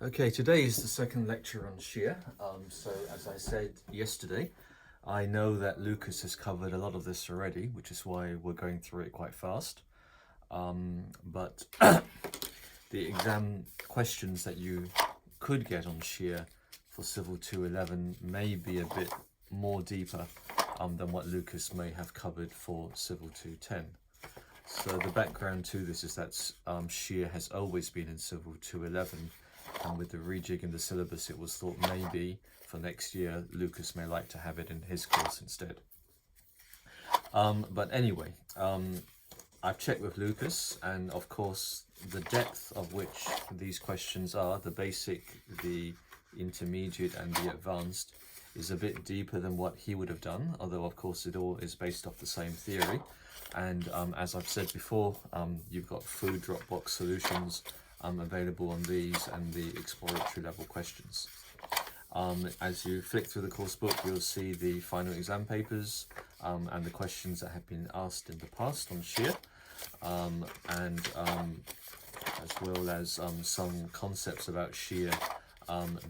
Okay, today is the second lecture on shear. So as I said yesterday, I know that Lucas has covered a lot of this already, which is why we're going through it quite fast. But the exam questions that you could get on shear for Civil 211 may be a bit more deeper than what Lucas may have covered for Civil 210. So the background to this is that shear has always been in Civil 211, and with the rejig in the syllabus it was thought maybe for next year Lucas may like to have it in his course instead. But anyway, I've checked with Lucas, and of course the depth of which these questions are, the basic, the intermediate and the advanced, is a bit deeper than what he would have done, although of course it all is based off the same theory. And as I've said before, you've got food Dropbox solutions available on these and the exploratory level questions. As you flick through the course book, you'll see the final exam papers and the questions that have been asked in the past on shear, and as well as some concepts about shear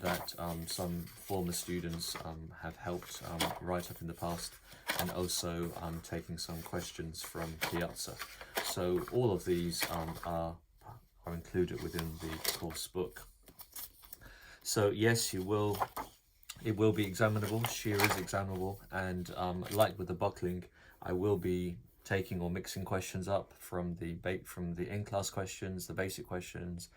that some former students have helped write up in the past, and also taking some questions from Piazza. So all of these are included within the course book. So yes, it will be examinable. Shear is examinable, and like with the buckling, I will be taking or mixing questions up from the in-class questions, the basic questions,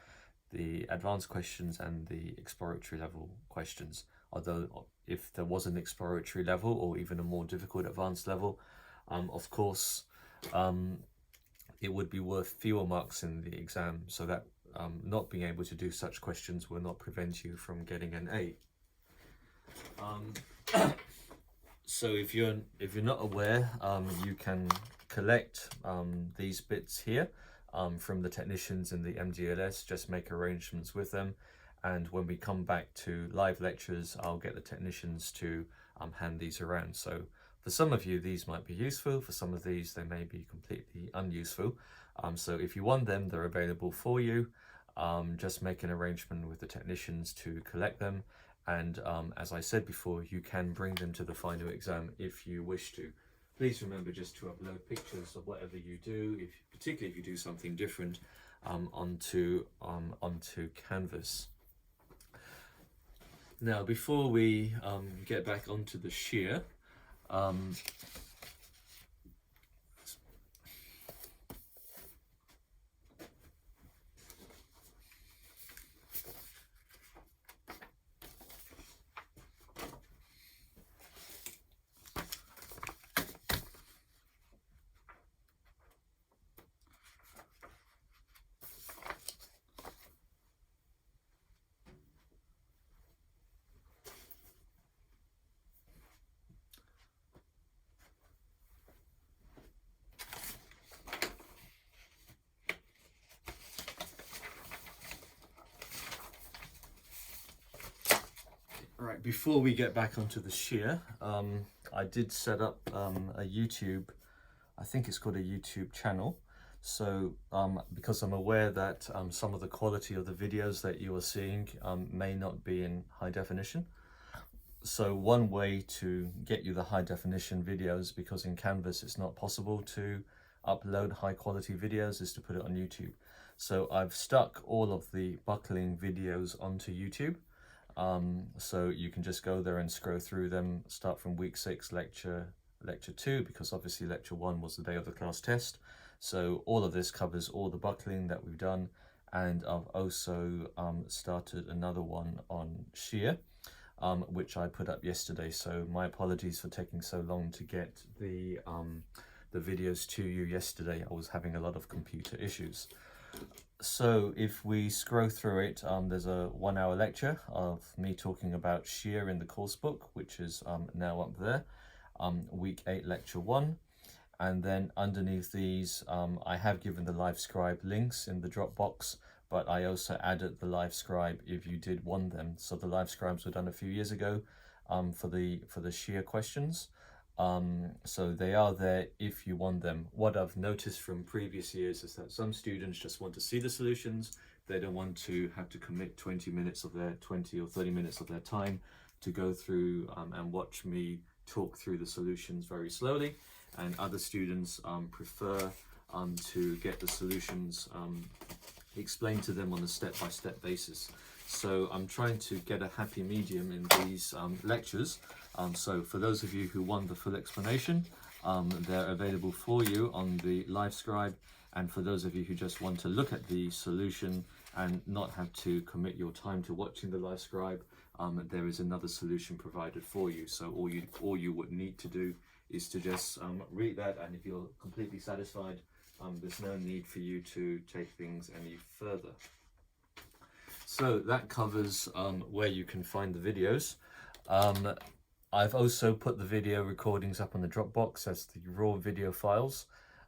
the advanced questions, and the exploratory level questions. Although if there was an exploratory level or even a more difficult advanced level, of course it would be worth fewer marks in the exam, so that not being able to do such questions will not prevent you from getting an A. So if you're not aware, you can collect these bits here from the technicians in the MDLS. Just make arrangements with them, and when we come back to live lectures, I'll get the technicians to hand these around. So for some of you, these might be useful. For some of these, they may be completely unuseful. So if you want them, they're available for you. Just make an arrangement with the technicians to collect them. And as I said before, you can bring them to the final exam if you wish to. Please remember just to upload pictures of whatever you do, particularly if you do something different, onto Canvas. Now, before we get back onto the shear, right, before we get back onto the shear, I did set up a YouTube, I think it's called a YouTube channel. So because I'm aware that some of the quality of the videos that you are seeing may not be in high definition. So one way to get you the high definition videos, because in Canvas it's not possible to upload high quality videos, is to put it on YouTube. So I've stuck all of the buckling videos onto YouTube. So you can just go there and scroll through them, start from week 6, lecture 2, because obviously lecture 1 was the day of the class test. So all of this covers all the buckling that we've done, and I've also started another one on shear, which I put up yesterday. So my apologies for taking so long to get the videos to you yesterday. I was having a lot of computer issues. So if we scroll through it, there's a 1-hour lecture of me talking about shear in the course book, which is now up there, week 8, lecture 1. And then underneath these, I have given the live scribe links in the Dropbox, but I also added the live scribe if you did want them. So the live scribes were done a few years ago for the shear questions. So they are there if you want them. What I've noticed from previous years is that some students just want to see the solutions, They don't want to have to commit 20 or 30 minutes of their time to go through and watch me talk through the solutions very slowly. And other students prefer to get the solutions explained to them on a step-by-step basis. So I'm trying to get a happy medium in these lectures. So for those of you who want the full explanation, they're available for you on the LiveScribe. And for those of you who just want to look at the solution and not have to commit your time to watching the LiveScribe, there is another solution provided for you. So all you would need to do is to just read that, and if you're completely satisfied, there's no need for you to take things any further. So that covers where you can find the videos. I've also put the video recordings up on the Dropbox as the raw video files,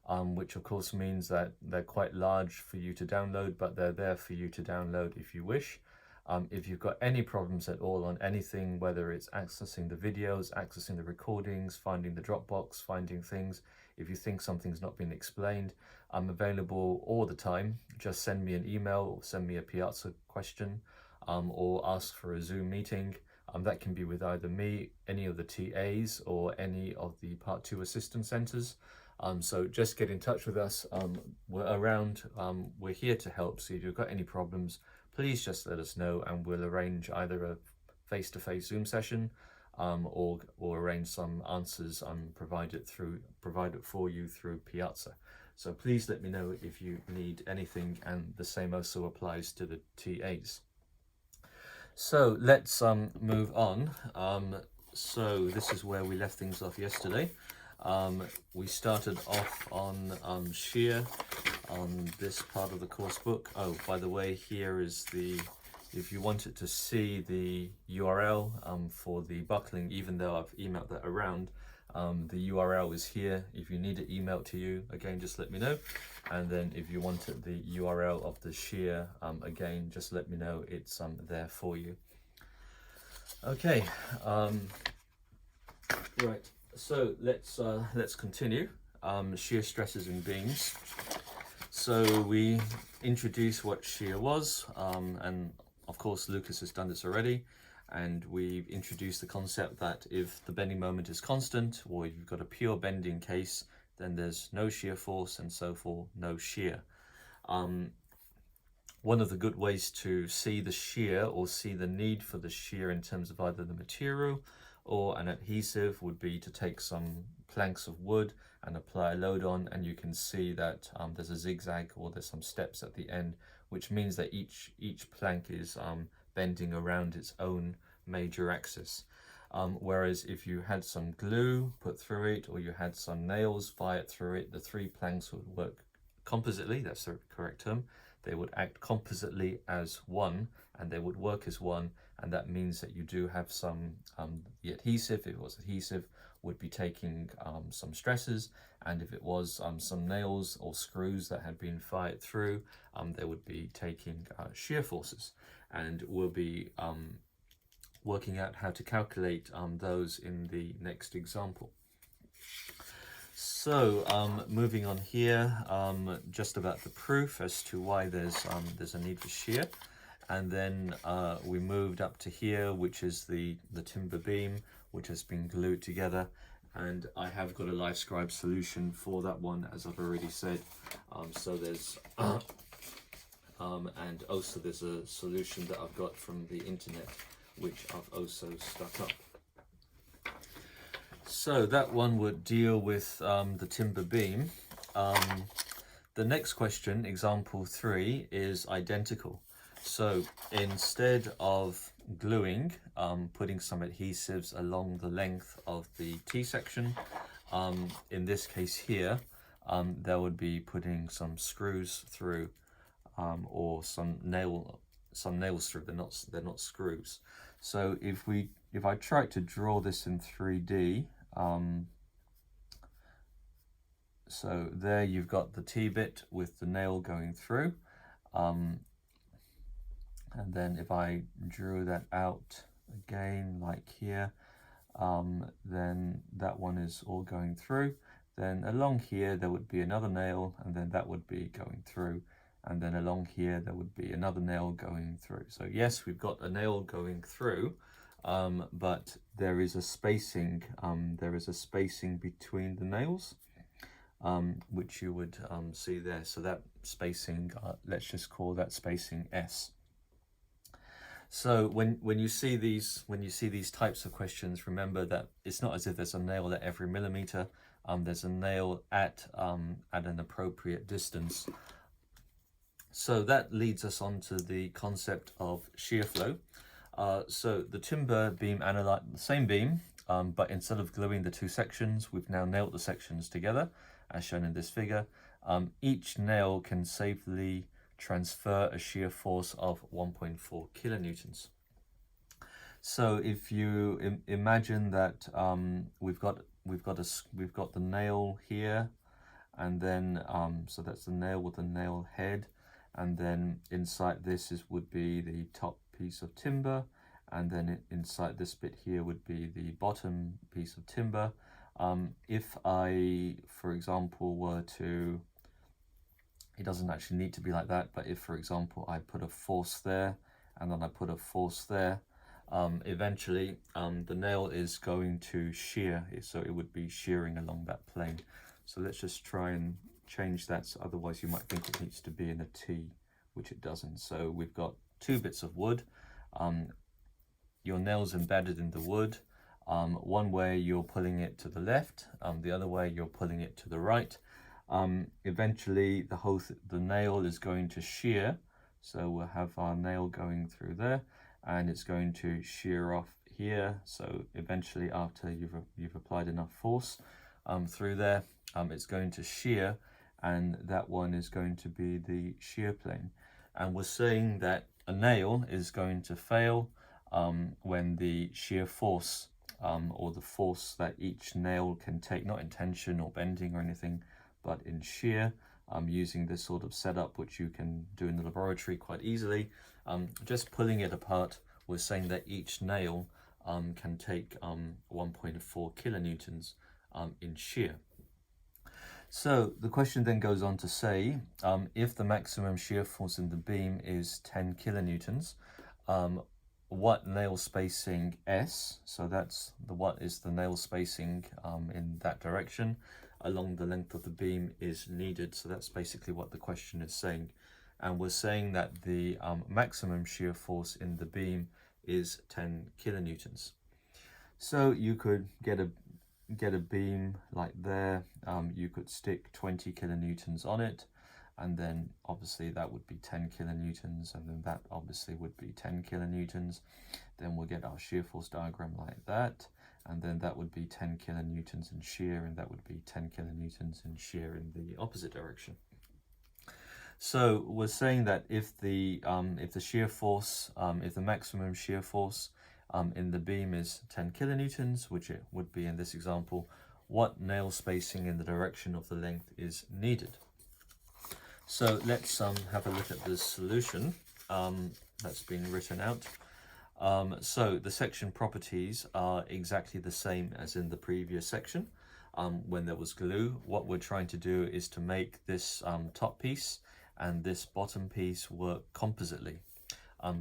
which of course means that they're quite large for you to download, but they're there for you to download if you wish. If you've got any problems at all on anything, whether it's accessing the videos, accessing the recordings, finding the Dropbox, finding things, if you think something's not been explained, I'm available all the time. Just send me an email or send me a Piazza question, or ask for a Zoom meeting. That can be with either me, any of the TAs, or any of the Part 2 assistance centres. So just get in touch with us. We're around, we're here to help. So if you've got any problems, please just let us know, and we'll arrange either a face-to-face Zoom session or arrange some answers provided for you through Piazza. So please let me know if you need anything, and the same also applies to the TAs. So let's move on. So this is where we left things off yesterday. We started off on shear on this part of the course book. Oh, by the way, here is if you wanted to see the URL for the buckling, even though I've emailed that around, the URL is here. If you need it emailed to you, again, just let me know. And then if you wanted the URL of the shear, again, just let me know. It's there for you. Okay, right. So let's continue. Shear stresses in beams. So we introduced what shear was, and of course Lucas has done this already. And we've introduced the concept that if the bending moment is constant, or if you've got a pure bending case, then there's no shear force, and so forth, no shear. One of the good ways to see the shear, or see the need for the shear in terms of either the material or an adhesive, would be to take some planks of wood and apply a load on, and you can see that there's a zigzag, or there's some steps at the end, which means that each plank is bending around its own major axis. Whereas if you had some glue put through it, or you had some nails fired through it, the three planks would work compositely. That's the correct term. They would act compositely as one, and they would work as one, and that means that you do have some the adhesive, if it was adhesive, would be taking some stresses, and if it was some nails or screws that had been fired through, they would be taking shear forces. And we'll be working out how to calculate those in the next example. So moving on here, just about the proof as to why there's a need for shear. And then we moved up to here, which is the timber beam, which has been glued together. And I have got a LiveScribe solution for that one, as I've already said. So there's and also there's a solution that I've got from the internet, which I've also stuck up. So that one would deal with the timber beam. The next question, example 3, is identical. So instead of gluing, putting some adhesives along the length of the T-section, in this case here, there would be putting some screws through, or some nails through. They're not screws. So if I try to draw this in 3D, so there you've got the T-bit with the nail going through, and then if I drew that out again like here, then that one is all going through. Then along here there would be another nail, and then that would be going through, and then along here there would be another nail going through. So yes, we've got a nail going through, but there is a spacing. There is a spacing between the nails, which you would see there. So that spacing, let's just call that spacing S. So when you see these types of questions, remember that it's not as if there's a nail at every millimeter. There's a nail at an appropriate distance. So that leads us on to the concept of shear flow. So the timber beam analyzed the same beam, but instead of gluing the two sections, we've now nailed the sections together, as shown in this figure. Each nail can safely transfer a shear force of 1.4 kilonewtons. So if you imagine that we've got the nail here, and then so that's the nail with the nail head, and then inside this would be the top piece of timber, and then inside this bit here would be the bottom piece of timber. If I, for example, were to, it doesn't actually need to be like that, but if, for example, I put a force there and then I put a force there, eventually the nail is going to shear, so it would be shearing along that plane. So let's just try and change that, so otherwise you might think it needs to be in a T, which it doesn't. So we've got two bits of wood, your nail's embedded in the wood. One way you're pulling it to the left, the other way you're pulling it to the right. Eventually the nail is going to shear, so we'll have our nail going through there, and it's going to shear off here. So eventually, after you've applied enough force through there, it's going to shear, and that one is going to be the shear plane. And we're saying that a nail is going to fail when the shear force, or the force that each nail can take, not in tension or bending or anything, but in shear, using this sort of setup, which you can do in the laboratory quite easily. Just pulling it apart, we're saying that each nail can take 1.4 kilonewtons in shear. So the question then goes on to say, if the maximum shear force in the beam is 10 kilonewtons, what nail spacing S, so that's what is the nail spacing in that direction along the length of the beam, is needed. So that's basically what the question is saying. And we're saying that the maximum shear force in the beam is 10 kilonewtons. So you could get a beam like there, you could stick 20 kilonewtons on it, and then obviously that would be 10 kilonewtons, and then that obviously would be 10 kilonewtons. Then we'll get our shear force diagram like that, and then that would be 10 kilonewtons in shear, and that would be 10 kilonewtons in shear in the opposite direction. So we're saying that if the shear force, if the maximum shear force in the beam is 10 kilonewtons, which it would be in this example, what nail spacing in the direction of the length is needed? So let's have a look at the solution that's been written out. So the section properties are exactly the same as in the previous section. When there was glue, what we're trying to do is to make this top piece and this bottom piece work compositely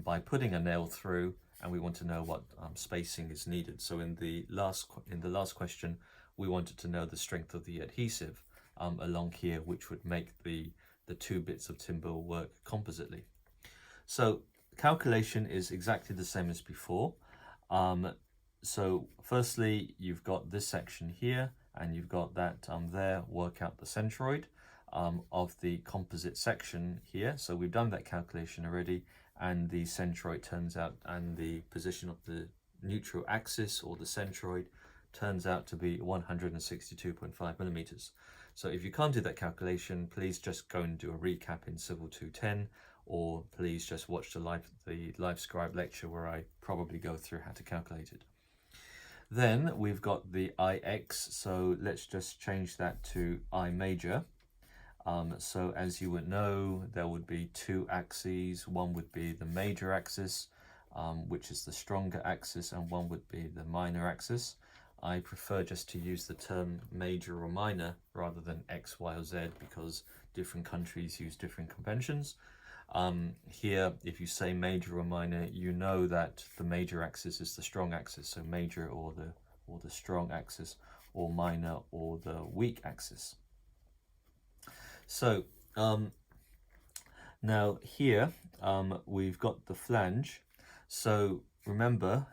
by putting a nail through, and we want to know what spacing is needed. So in the last question, we wanted to know the strength of the adhesive along here, which would make the two bits of timber work compositely. So calculation is exactly the same as before. So firstly, you've got this section here, and you've got that there. Work out the centroid of the composite section here. So we've done that calculation already, and the centroid turns out, and the position of the neutral axis, or the centroid, turns out to be 162.5 millimeters. So if you can't do that calculation, please just go and do a recap in Civil 210, or please just watch the live scribe lecture where I probably go through how to calculate it. Then we've got the IX, so let's just change that to I major. So as you would know, there would be two axes. One would be the major axis, which is the stronger axis, and one would be the minor axis. I prefer just to use the term major or minor rather than X, Y, or Z, because different countries use different conventions. Here, if you say major or minor, you know that the major axis is the strong axis, so major or the strong axis, or minor or the weak axis. So now here we've got the flange. So remember,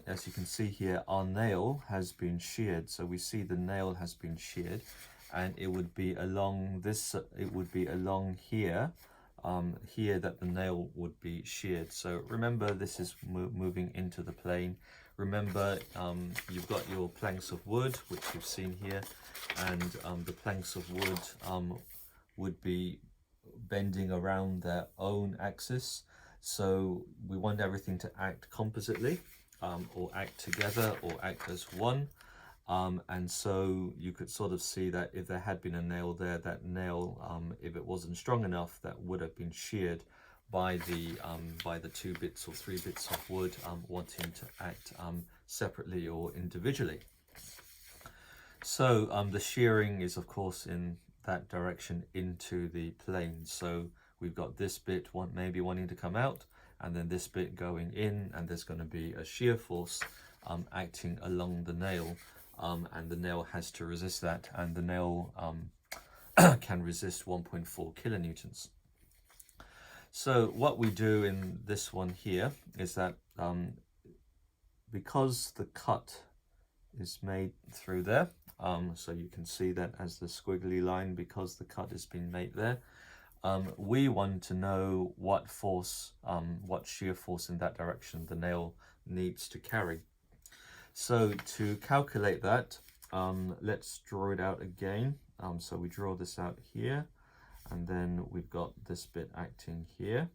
as you can see here, our nail has been sheared. So we see the nail has been sheared, and it would be along this. It would be along here, here that the nail would be sheared. So remember, this is moving into the plane. Remember, you've got your planks of wood, which you've seen here, and the planks of wood would be bending around their own axis. So we want everything to act compositely, or act together, or act as one. And so you could sort of see that if there had been a nail there, that nail, if it wasn't strong enough, that would have been sheared by the 2 bits or 3 bits of wood wanting to act separately or individually. So the shearing is, of course, in that direction into the plane. So we've got this bit maybe wanting to come out, and then this bit going in, and there's going to be a shear force acting along the nail, and the nail has to resist that, and the nail can resist 1.4 kilonewtons. So what we do in this one here is that because the cut is made through there, so you can see that as the squiggly line, because the cut has been made there, we want to know what force, what shear force in that direction the nail needs to carry. So to calculate that, let's draw it out again. So we draw this out here, and then we've got this bit acting here.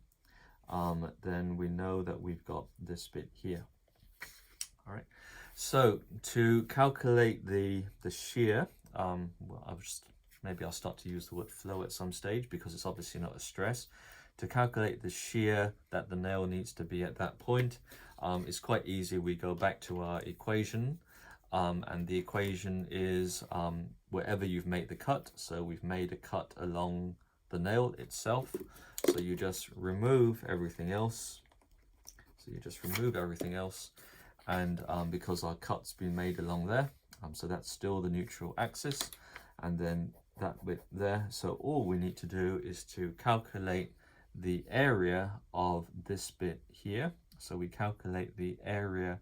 Then we know that we've got this bit here. All right. So to calculate the shear, well, maybe I'll start to use the word flow at some stage, because it's obviously not a stress. To calculate the shear that the nail needs to be at that point, it's quite easy. We go back to our equation, and the equation is wherever you've made the cut. So we've made a cut along the nail itself. So you just remove everything else. And because our cut's been made along there, so that's still the neutral axis, and then that bit there. So all we need to do is to calculate the area of this bit here. So we calculate the area,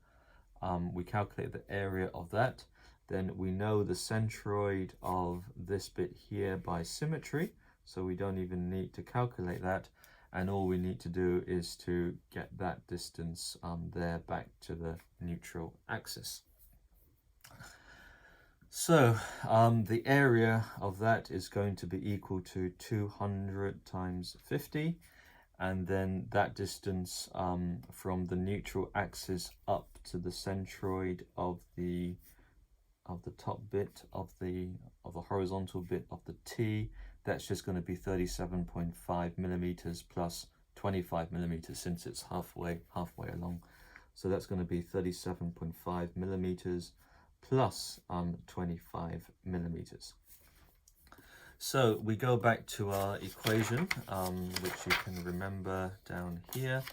of that. Then we know the centroid of this bit here by symmetry, so we don't even need to calculate that. And all we need to do is to get that distance there back to the neutral axis. So the area of that is going to be equal to 200 times 50. And then that distance from the neutral axis up to the centroid of the top bit of the horizontal bit of the T, that's just going to be 37.5 millimeters plus 25 millimeters, since it's halfway along. So that's going to be 37.5 millimeters plus 25 millimeters. So we go back to our equation, which you can remember down here,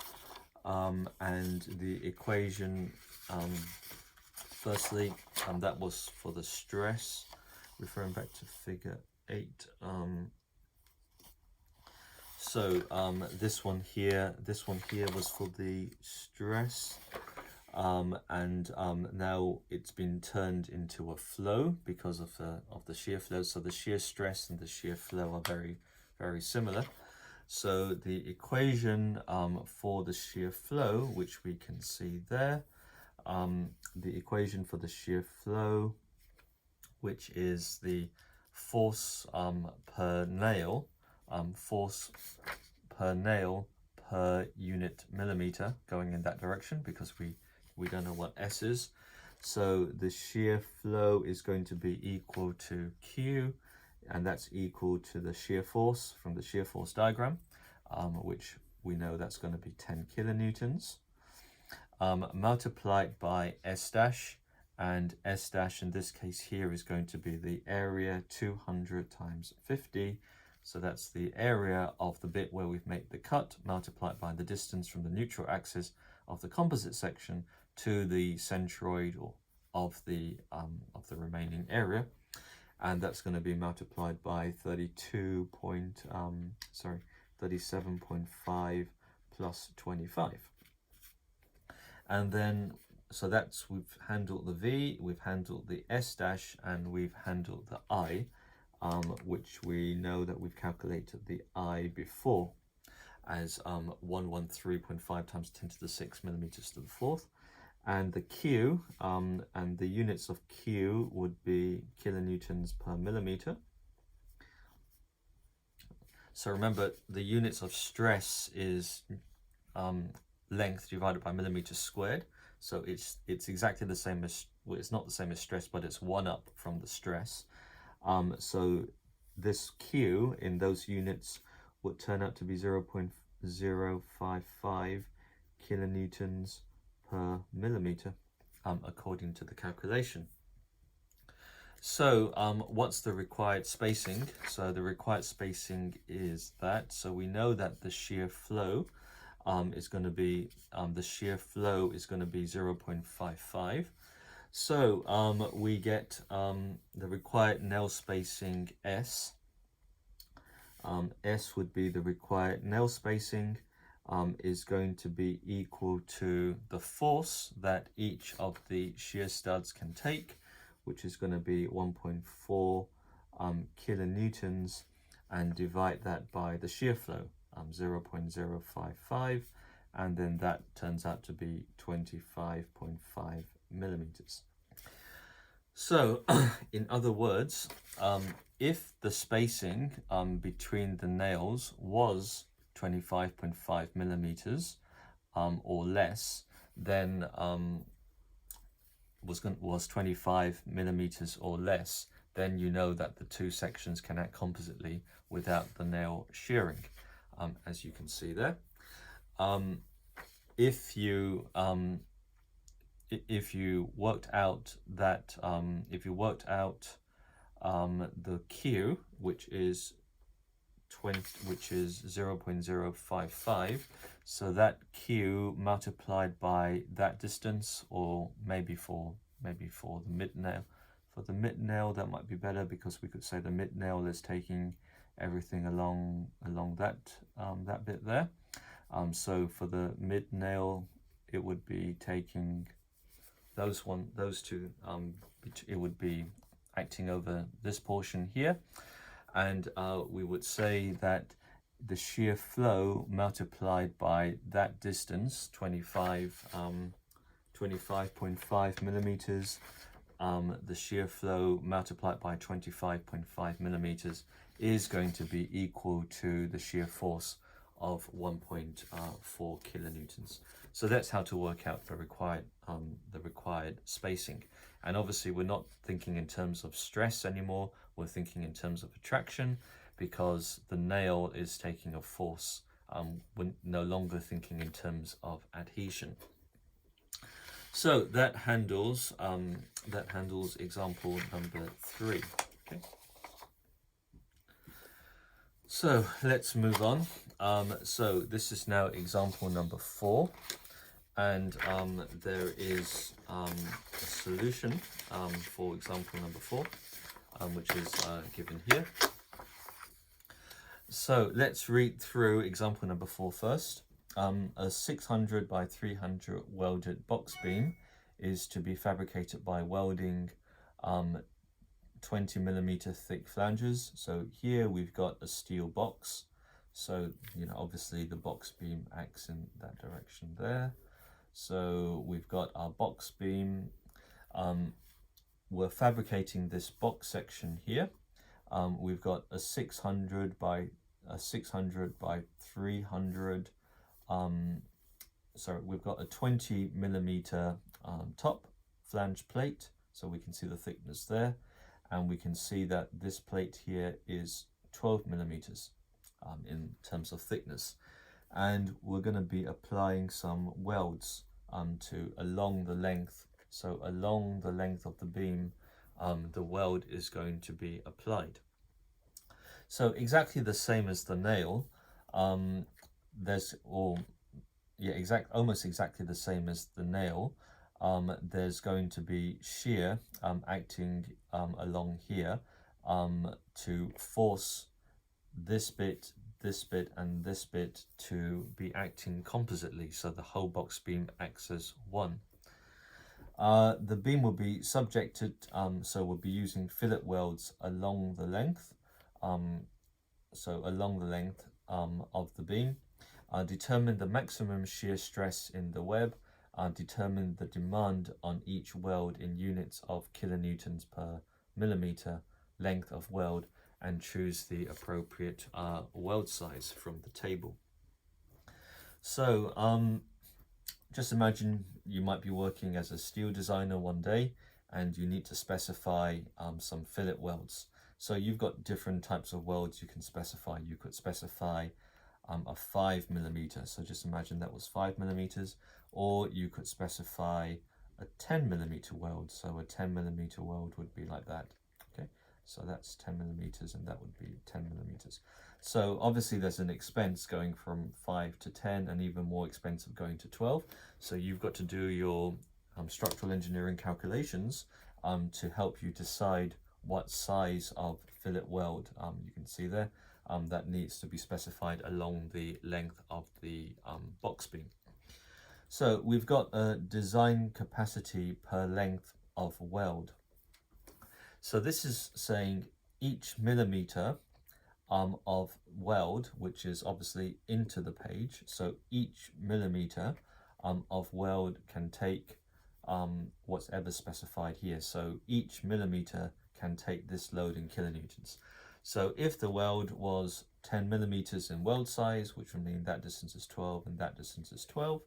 and the equation, firstly, that was for the stress, referring back to figure 8. So this one here was for the stress, and now it's been turned into a flow because of the shear flow. So the shear stress and the shear flow are very, very similar. So the equation for the shear flow, which we can see there, the equation for the shear flow, which is the force per nail, per unit millimeter going in that direction, because we don't know what S is. So the shear flow is going to be equal to Q, and that's equal to the shear force from the shear force diagram, which we know that's going to be 10 kilonewtons, multiplied by S dash, and S dash in this case here is going to be the area 200 times 50 So that's the area of the bit where we've made the cut multiplied by the distance from the neutral axis of the composite section to the centroid or of the remaining area, and that's going to be multiplied by 37.5 plus 25. And then, so that's, we've handled the V, we've handled the S dash, and we've handled the I, which we know that we've calculated the I before as 113.5 times 10 to the 6 millimeters to the fourth. And the Q, and the units of Q would be kilonewtons per millimeter. So remember, the units of stress is length divided by millimeters squared. So it's exactly the same as, well, it's not the same as stress, but it's 1 up from the stress. So this Q in those units would turn out to be 0.055 kilonewtons per millimeter, according to the calculation. So what's the required spacing? So the required spacing is that, so we know that the shear flow is going to be, the shear flow is going to be 0.55. So we get the required nail spacing S. S would be the required nail spacing, is going to be equal to the force that each of the shear studs can take, which is going to be 1.4 kilonewtons, and divide that by the shear flow, 0.055, and then that turns out to be 25.5 millimeters. So in other words, if the spacing between the nails was 25.5 millimeters or less, then was 25 millimeters or less, then you know that the two sections can act compositely without the nail shearing, as you can see there. If you worked out that the Q, which is 0.055, so that Q multiplied by that distance, or maybe for the mid nail, that might be better, because we could say the mid nail is taking everything along that that bit there. So for the mid nail, it would be taking those two, it would be acting over this portion here, and we would say that the shear flow multiplied by that distance, 25.5 millimeters, the shear flow multiplied by 25.5 millimeters is going to be equal to the shear force of 1.4 kilonewtons. So that's how to work out the required spacing. And obviously we're not thinking in terms of stress anymore, we're thinking in terms of attraction, because the nail is taking a force. We're no longer thinking in terms of adhesion. So that handles example number 3. Okay. So let's move on. So this is now example number 4, and there is a solution for example number 4, which is given here. So let's read through example number 4 first. A 600 by 300 welded box beam is to be fabricated by welding 20 millimeter thick flanges. So here we've got a steel box, so obviously the box beam acts in that direction there. So we've got our box beam. We're fabricating this box section here. We've got a 600 by 300. Sorry, we've got a 20 millimeter top flange plate, so we can see the thickness there, and we can see that this plate here is 12 millimeters in terms of thickness, and we're going to be applying some welds along the length. So along the length of the beam, the weld is going to be applied. So exactly the same as the nail, there's, or yeah, almost exactly the same as the nail. There's going to be shear acting along here to force this bit, and this bit to be acting compositely, so the whole box beam acts as one. The beam will be subjected, so we'll be using fillet welds along the length, of the beam. Determine the maximum shear stress in the web. Determine the demand on each weld in units of kilonewtons per millimeter length of weld, and choose the appropriate weld size from the table. So just imagine you might be working as a steel designer one day and you need to specify some fillet welds. So you've got different types of welds you can specify. You could specify a 5mm, so just imagine that was 5mm, or you could specify a 10mm weld, so a 10mm weld would be like that. Okay, so that's 10mm and that would be 10mm. So obviously there's an expense going from 5 to 10 and even more expensive going to 12, so you've got to do your structural engineering calculations to help you decide what size of fillet weld you can see there that needs to be specified along the length of the box beam. So we've got a design capacity per length of weld. So this is saying each millimeter of weld, which is obviously into the page, so each millimeter of weld can take what's ever specified here. So each millimeter can take this load in kilonewtons. So if the weld was 10mm in weld size, which would mean that distance is 12 and that distance is 12,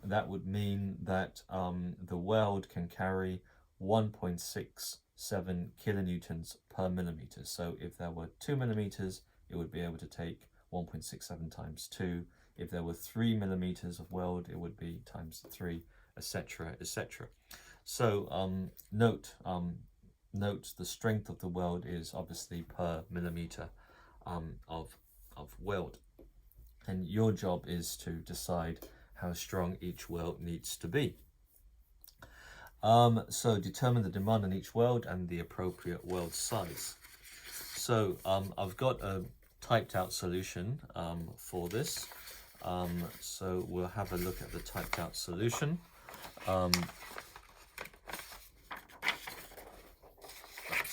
that would mean that the weld can carry 1.67 kilonewtons per millimeter. So if there were 2mm, it would be able to take 1.67 times 2. If there were 3mm of weld, it would be times 3, etc., etc. So note the strength of the weld is obviously per millimeter of weld, and your job is to decide how strong each weld needs to be. So determine the demand on each weld and the appropriate weld size. So I've got a typed out solution for this. So we'll have a look at the typed out solution. So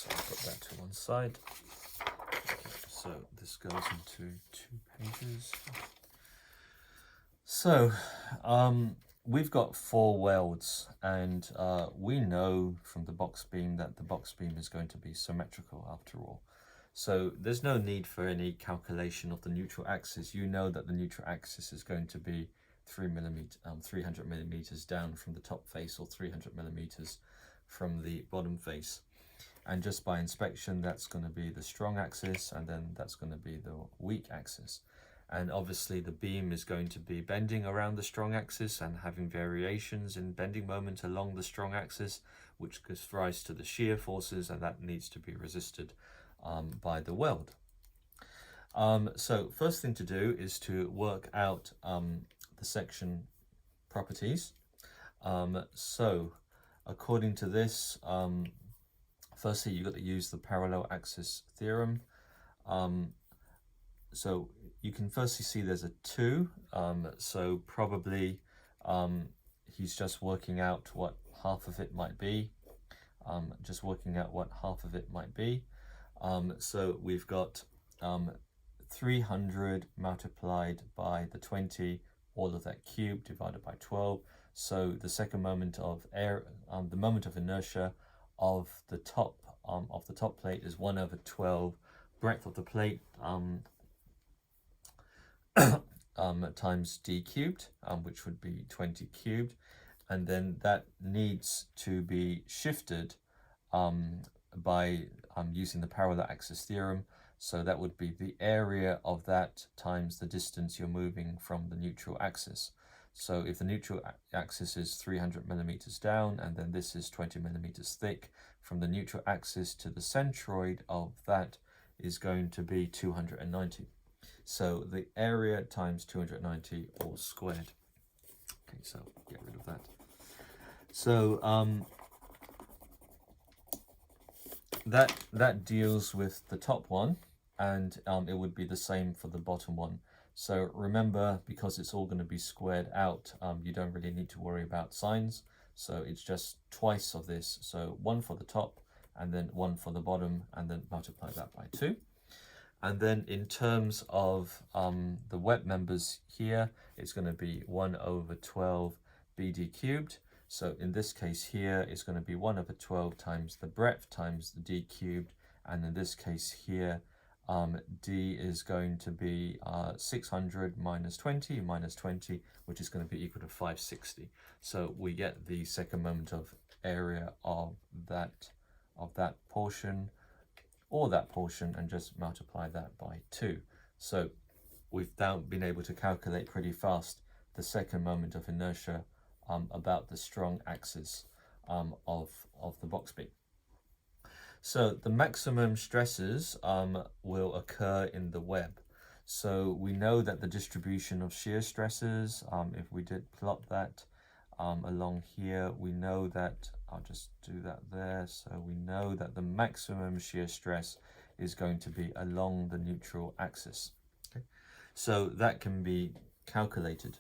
I'll put that to one side. Okay, so this goes into 2 pages. So we've got 4 welds, and we know from the box beam that the box beam is going to be symmetrical after all. So there's no need for any calculation of the neutral axis. You know that the neutral axis is going to be 300mm down from the top face, or 300mm from the bottom face. And just by inspection, that's going to be the strong axis, and then that's going to be the weak axis. And obviously the beam is going to be bending around the strong axis and having variations in bending moment along the strong axis, which gives rise to the shear forces, and that needs to be resisted by the weld. So first thing to do is to work out the section properties. So according to this, firstly you've got to use the parallel axis theorem. So you can firstly see there's a 2, so probably he's just working out what half of it might be. So we've got 300 multiplied by the 20, all of that cubed, divided by 12. So the second moment of the moment of inertia of the top plate is 1/12 breadth of the plate times d cubed, which would be 20 cubed, and then that needs to be shifted by using the parallel axis theorem. So that would be the area of that times the distance you're moving from the neutral axis. So if the neutral axis is 300mm down, and then this is 20mm thick, from the neutral axis to the centroid of that is going to be 290. So the area times 290 all squared. Okay, so get rid of that. So that deals with the top one, and it would be the same for the bottom one. So remember, because it's all going to be squared out, you don't really need to worry about signs. So it's just twice of this. So one for the top and then one for the bottom, and then multiply that by 2. And then in terms of the web members here, it's going to be 1 over 12 BD cubed. So in this case here, it's going to be 1 over 12 times the breadth times the D cubed. And in this case here, D is going to be 600 minus 20, which is going to be equal to 560. So we get the second moment of area of that portion, or that portion, and just multiply that by 2. So we've now been able to calculate pretty fast the second moment of inertia about the strong axis of the box beam. So the maximum stresses will occur in the web. So we know that the distribution of shear stresses, if we did plot that along here, we know that, I'll just do that there. So we know that the maximum shear stress is going to be along the neutral axis. Okay? So that can be calculated.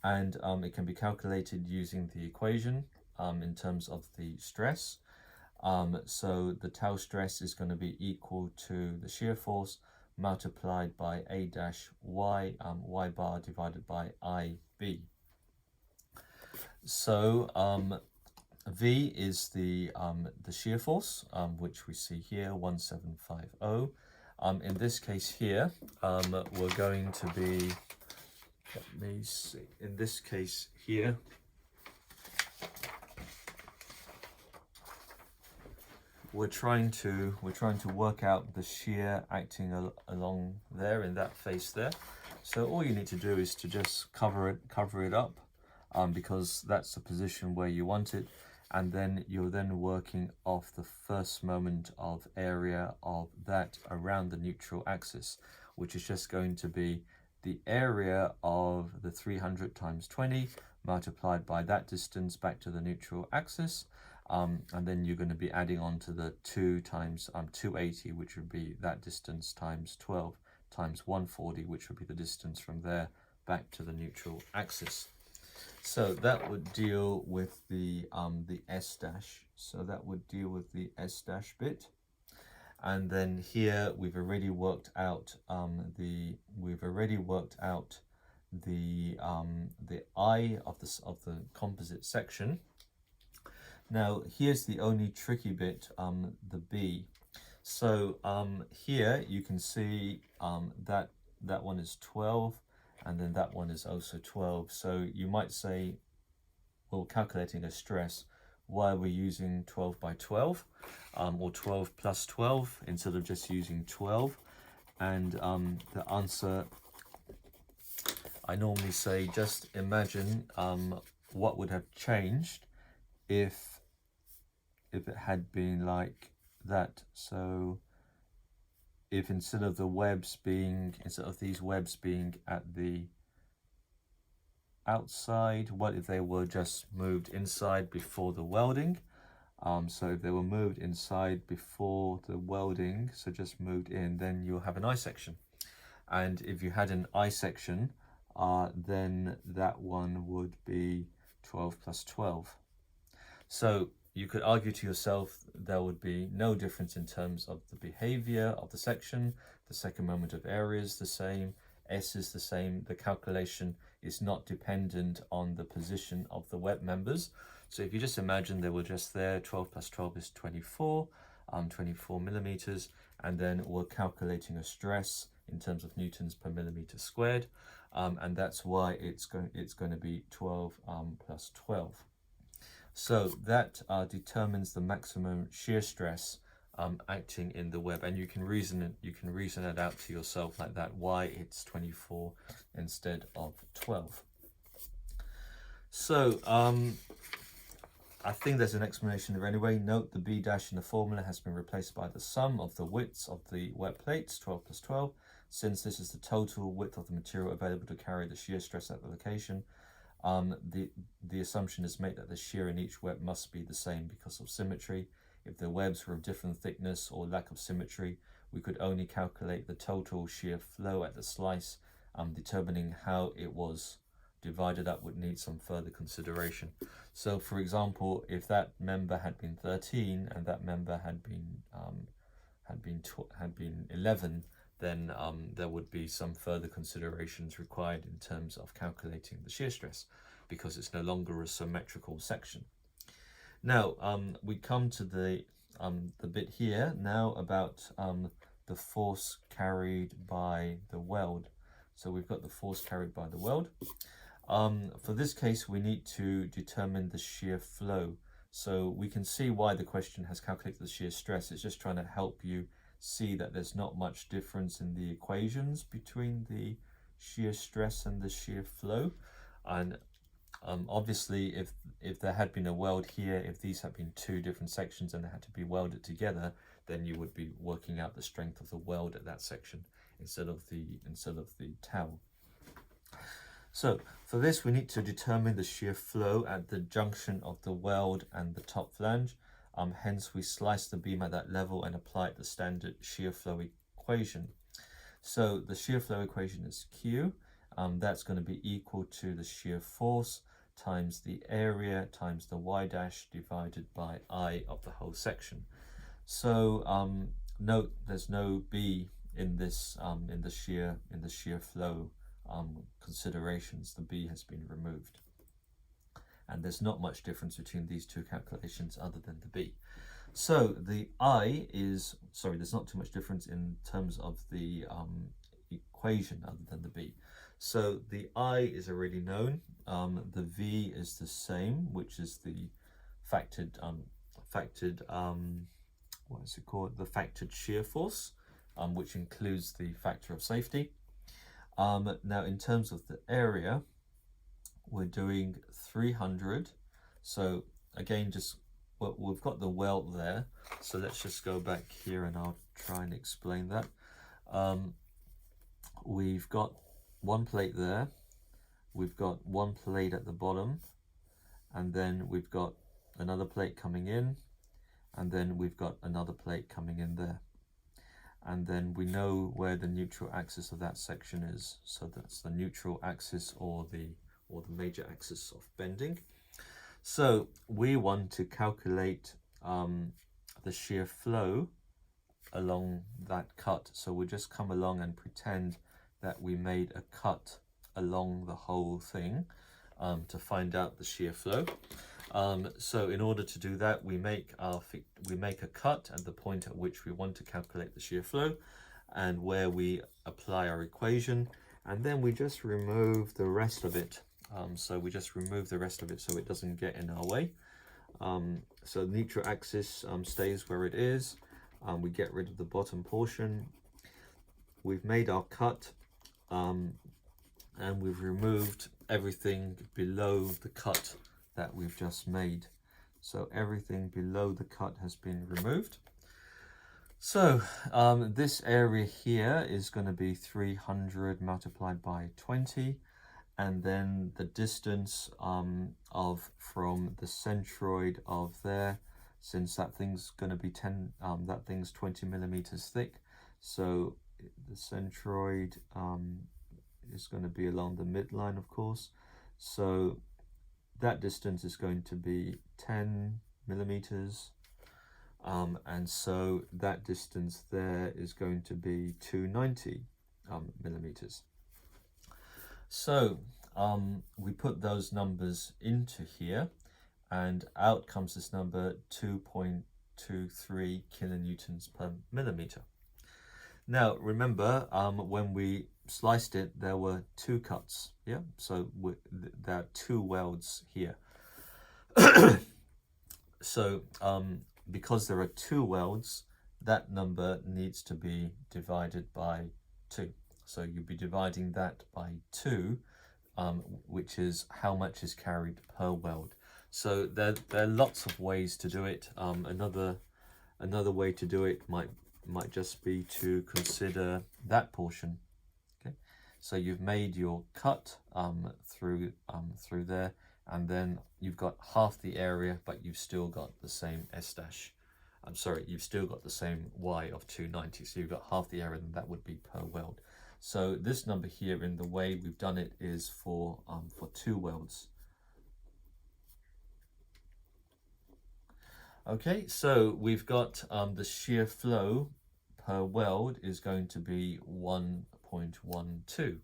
And it can be calculated using the equation in terms of the stress. So the tau stress is going to be equal to the shear force multiplied by A dash Y, Y bar divided by IB. So V is the shear force, which we see here, 1750. In this case here, we're going to be, let me see, in this case here, we're trying to work out the shear acting along there in that face there. So all you need to do is to just cover it up, because that's the position where you want it, and then you're then working off the first moment of area of that around the neutral axis, which is just going to be the area of the 300 times 20 multiplied by that distance back to the neutral axis. And then you're going to be adding on to the 2 times 280, which would be that distance, times 12 times 140, which would be the distance from there back to the neutral axis. So that would deal with the S dash. So that would deal with the S dash bit. And then here we've already worked out the I of the composite section. Now here's the only tricky bit, the B. So here you can see that one is 12, and then that one is also 12. So you might say, well, calculating a stress, why are we using 12 by 12 or 12 plus 12 instead of just using 12? And the answer, I normally say, just imagine what would have changed if it had been like that. So if instead of these webs being at the outside, what if they were just moved inside before the welding? So if they were moved inside before the welding, so just moved in, then you'll have an I section. And if you had an I section, then that one would be 12 plus 12. So you could argue to yourself there would be no difference in terms of the behavior of the section. The second moment of area is the same, S is the same. The calculation is not dependent on the position of the web members. So if you just imagine they were just there, 12 plus 12 is 24, 24 millimeters, and then we're calculating a stress in terms of newtons per millimeter squared, and that's why it's going to be 12 plus 12. So that determines the maximum shear stress acting in the web, and you can reason it out to yourself like that, why it's 24 instead of 12. So I think there's an explanation there anyway. Note the B dash in the formula has been replaced by the sum of the widths of the wet plates, 12 plus 12. Since this is the total width of the material available to carry the shear stress at the location, the assumption is made that the shear in each web must be the same because of symmetry. If the webs were of different thickness or lack of symmetry, we could only calculate the total shear flow at the slice. Determining how it was divided up would need some further consideration. So, for example, if that member had been 13 and that member had been 11, then there would be some further considerations required in terms of calculating the shear stress, because it's no longer a symmetrical section. Now we come to the bit here now about the force carried by the weld. So we've got the force carried by the weld. For this case, we need to determine the shear flow. So we can see why the question has calculated the shear stress. It's just trying to help you see that there's not much difference in the equations between the shear stress and the shear flow. And obviously, if there had been a weld here, if these had been two different sections and they had to be welded together, then you would be working out the strength of the weld at that section instead of the towel. So for this, we need to determine the shear flow at the junction of the weld and the top flange. Hence, we slice the beam at that level and apply the standard shear flow equation. So the shear flow equation is Q. That's going to be equal to the shear force times the area times the y dash divided by I of the whole section. So note there's no B in this in the shear flow considerations. The B has been removed, and there's not much difference between these two calculations other than the B. So the I is, sorry, there's not too much difference in terms of the equation other than the B. So the I is already known. The V is the same, which is the factored what is it called? The factored shear force, which includes the factor of safety. Now, in terms of the area, we're doing 300. So again, just we've got the welt there. So let's just go back here and I'll try and explain that. We've got one plate there. We've got one plate at the bottom, and then we've got another plate coming in, and then we've got another plate coming in there. And then we know where the neutral axis of that section is. So that's the neutral axis or the major axis of bending. So we want to calculate the shear flow along that cut. So we'll just come along and pretend that we made a cut along the whole thing to find out the shear flow. So in order to do that, we make a cut at the point at which we want to calculate the shear flow, and where we apply our equation, and then we just remove the rest of it. So we just remove the rest of it so it doesn't get in our way. So the neutral axis stays where it is. We get rid of the bottom portion. We've made our cut, and we've removed everything below the cut that we've just made. So everything below the cut has been removed. So this area here is going to be 300 multiplied by 20, and then the distance from the centroid of there, since that thing's going to be 20 millimeters thick, so the centroid is going to be along the midline, of course. So that distance is going to be 10 millimeters, and so that distance there is going to be 290 millimeters. So we put those numbers into here, and out comes this number 2.23 kilonewtons per millimeter. Now remember, when we sliced it, there were two cuts, yeah, so there are two welds here. So because there are two welds, that number needs to be divided by 2. So you'll be dividing that by 2, which is how much is carried per weld. So there are lots of ways to do it. Another way to do it might just be to consider that portion. Okay, so you've made your cut through there, and then you've got half the area, but you've still got the same S dash. I'm sorry, you've still got the same Y of 290, so you've got half the area, and that would be per weld. So this number here, in the way we've done it, is for 2 welds. Okay, so we've got the shear flow per weld is going to be 1.12.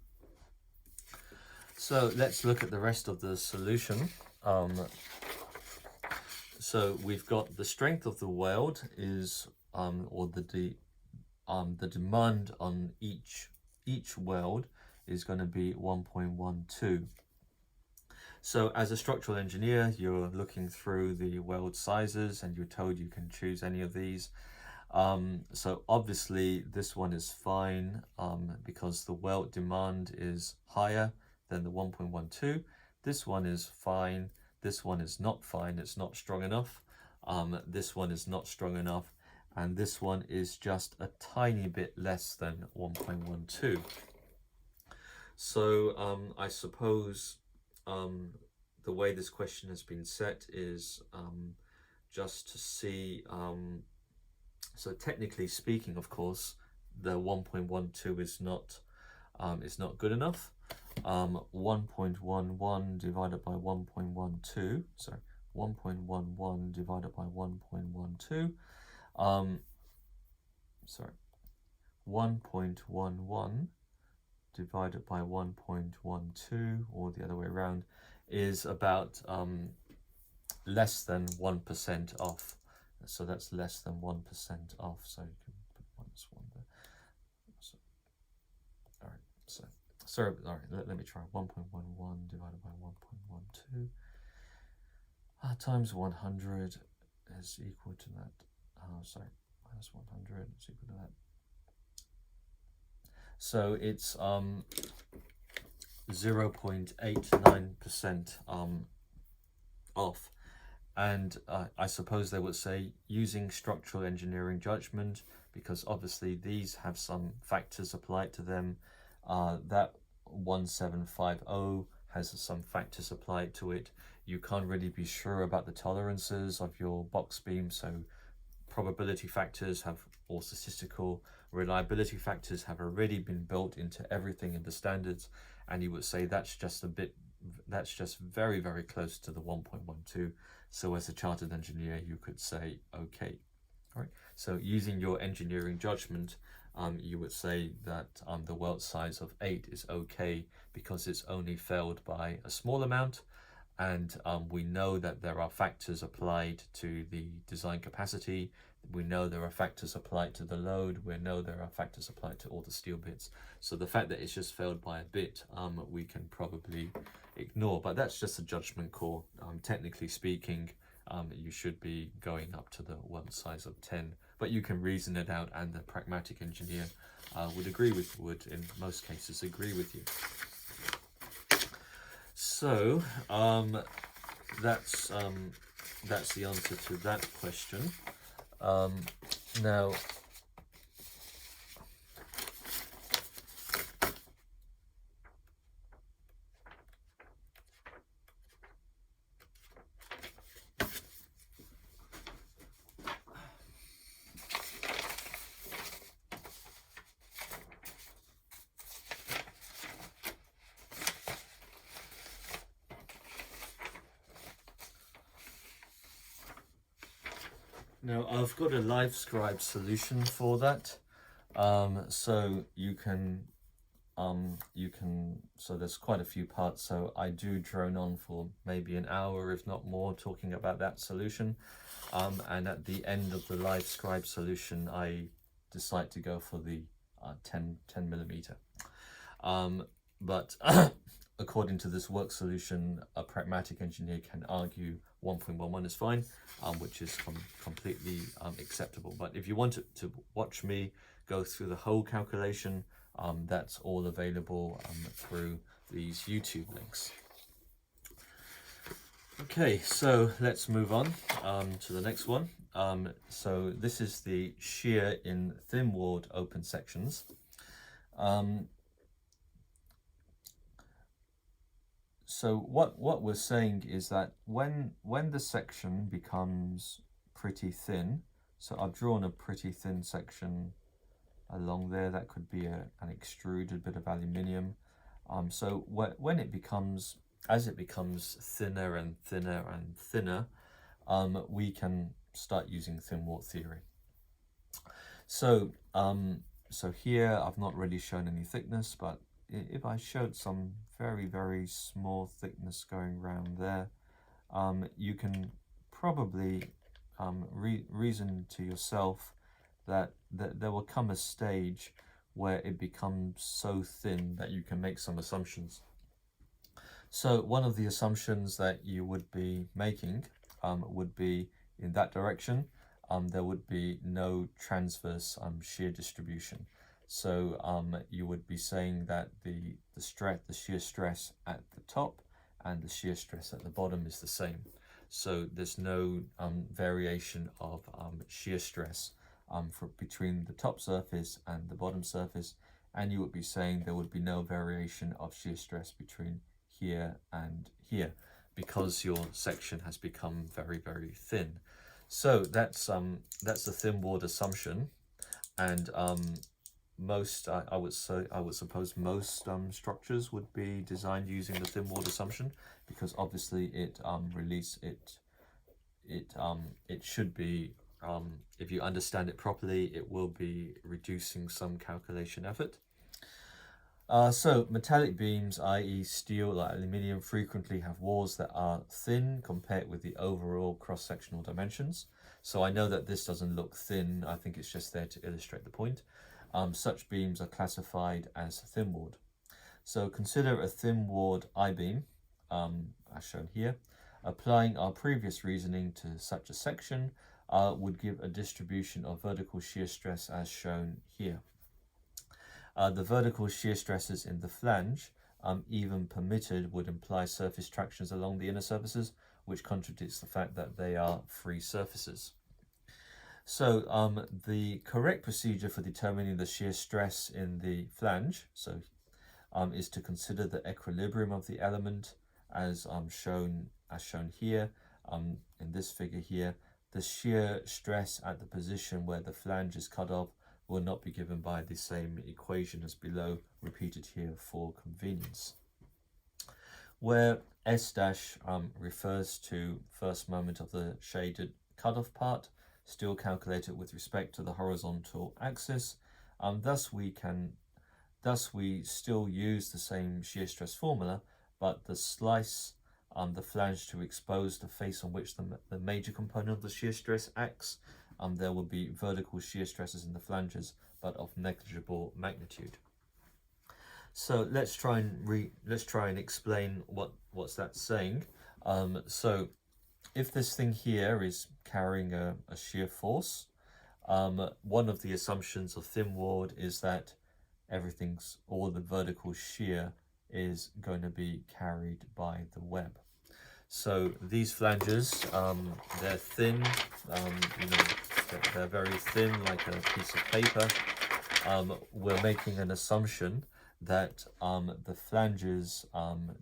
So let's look at the rest of the solution. So we've got the strength of the weld is, or the demand on each weld is going to be 1.12. So as a structural engineer, you're looking through the weld sizes and you're told you can choose any of these. So obviously this one is fine because the weld demand is higher than the 1.12. This one is fine. This one is not fine. It's not strong enough. This one is not strong enough. And this one is just a tiny bit less than 1.12. So I suppose the way this question has been set is just to see, so technically speaking, of course, the 1.12 is not good enough. 1.11 divided by 1.12, sorry, 1.11 divided by 1.12, sorry, 1.11 divided by 1.12, or the other way around, is about less than 1% off. So that's less than 1% off. So you can put -1 there. So, all right. So sorry. All right. Let me try. 1.11 divided by 1.12 times 100 is equal to that. Sorry, minus 100 is equal to that. So it's 0.89% off. And I suppose they would say, using structural engineering judgment, because obviously these have some factors applied to them, that 1750 has some factors applied to it. You can't really be sure about the tolerances of your box beam, so probability factors have, or statistical reliability factors have already been built into everything in the standards, and you would say that's just very, very close to the 1.12. So as a chartered engineer, you could say, okay. All right. So using your engineering judgment, you would say that the weld size of 8 is okay because it's only failed by a small amount, and we know that there are factors applied to the design capacity. We know there are factors applied to the load. We know there are factors applied to all the steel bits. So the fact that it's just failed by a bit, we can probably ignore. But that's just a judgment call. Technically speaking, you should be going up to the weld size of 10. But you can reason it out, and the pragmatic engineer would in most cases agree with you. So that's the answer to that question. Now, I've got a LiveScribe solution for that. So you can, so there's quite a few parts. So I do drone on for maybe an hour, if not more, talking about that solution. And at the end of the LiveScribe solution, I decide to go for the 10 millimeter. But according to this work solution, a pragmatic engineer can argue 1.11 is fine, which is completely acceptable. But if you want to watch me go through the whole calculation, that's all available through these YouTube links. Okay, so let's move on to the next one. So this is the shear in thin-walled open sections. So what we're saying is that when the section becomes pretty thin, so I've drawn a pretty thin section along there. That could be an extruded bit of aluminium. So when it becomes, as it becomes thinner and thinner and thinner, we can start using thin wall theory. So so here I've not really shown any thickness, but if I showed some very small thickness going around there, you can probably reason to yourself that there will come a stage where it becomes so thin that you can make some assumptions. So one of the assumptions that you would be making would be in that direction, there would be no transverse shear distribution. So you would be saying that the shear stress at the top and the shear stress at the bottom is the same. So there's no variation of shear stress between the top surface and the bottom surface, and you would be saying there would be no variation of shear stress between here and here because your section has become very thin. So that's the thin-walled assumption, and most I would suppose most structures would be designed using the thin-walled assumption, because obviously it should be, if you understand it properly, it will be reducing some calculation effort. So metallic beams, i.e. steel or aluminium, frequently have walls that are thin compared with the overall cross-sectional dimensions. So I know that this doesn't look thin, I think it's just there to illustrate the point. Such beams are classified as thin-walled. So consider a thin-walled I-beam, as shown here. Applying our previous reasoning to such a section would give a distribution of vertical shear stress as shown here. The vertical shear stresses in the flange, even permitted, would imply surface tractions along the inner surfaces, which contradicts the fact that they are free surfaces. So the correct procedure for determining the shear stress in the flange, is to consider the equilibrium of the element as shown here in this figure here. The shear stress at the position where the flange is cut off will not be given by the same equation as below, repeated here for convenience. Where S' refers to first moment of the shaded cutoff part, still calculated with respect to the horizontal axis. Thus we still use the same shear stress formula, but the slice the flange to expose the face on which the major component of the shear stress acts, there will be vertical shear stresses in the flanges, but of negligible magnitude. So let's try and explain what's that saying. So if this thing here is carrying a shear force, one of the assumptions of thin-walled is that all the vertical shear is going to be carried by the web. So these flanges, they're thin, they're very thin, like a piece of paper. We're making an assumption that the flanges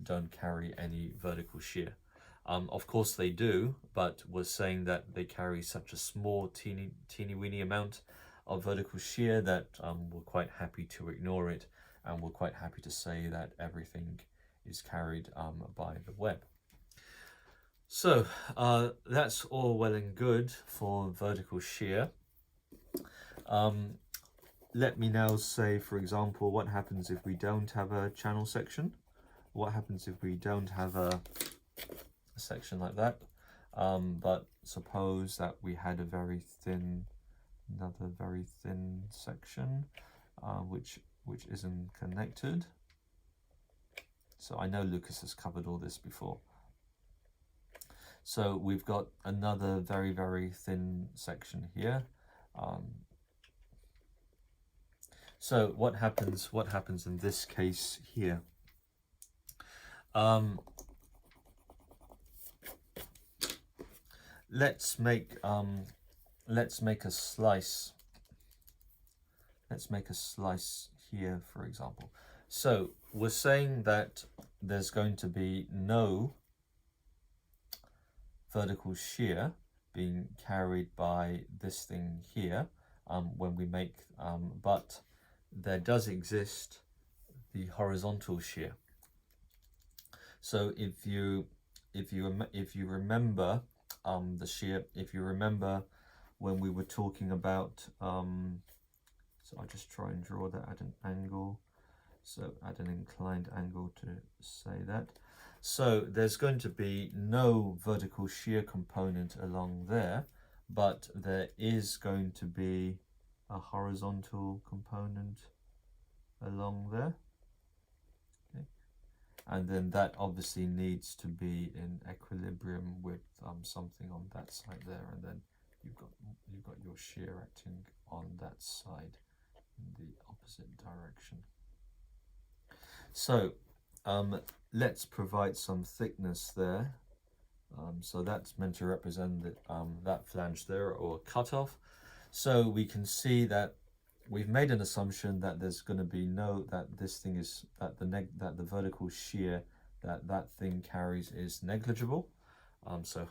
don't carry any vertical shear. Of course they do, but we're saying that they carry such a small, teeny weeny amount of vertical shear that we're quite happy to ignore it, and we're quite happy to say that everything is carried by the web. So that's all well and good for vertical shear. Let me now say, for example, what happens if we don't have a channel section? What happens if we don't have a section like that? But suppose that we had another very thin section, which isn't connected. So I know Lucas has covered all this before. So we've got another very thin section here. So what happens in this case here? let's make a slice. Let's make a slice here, for example. So we're saying that there's going to be no vertical shear being carried by this thing here when we make, but there does exist the horizontal shear. So if you remember the shear, if you remember when we were talking about, so I'll just try and draw that at an angle. So at an inclined angle to say that. So there's going to be no vertical shear component along there, but there is going to be a horizontal component along there. Okay. And then that obviously needs to be in equilibrium with something on that side there, and then you've got your shear acting on that side in the opposite direction. So let's provide some thickness there. So that's meant to represent that flange there, or cutoff. So we can see that we've made an assumption that there's going to be that the vertical shear that thing carries is negligible. So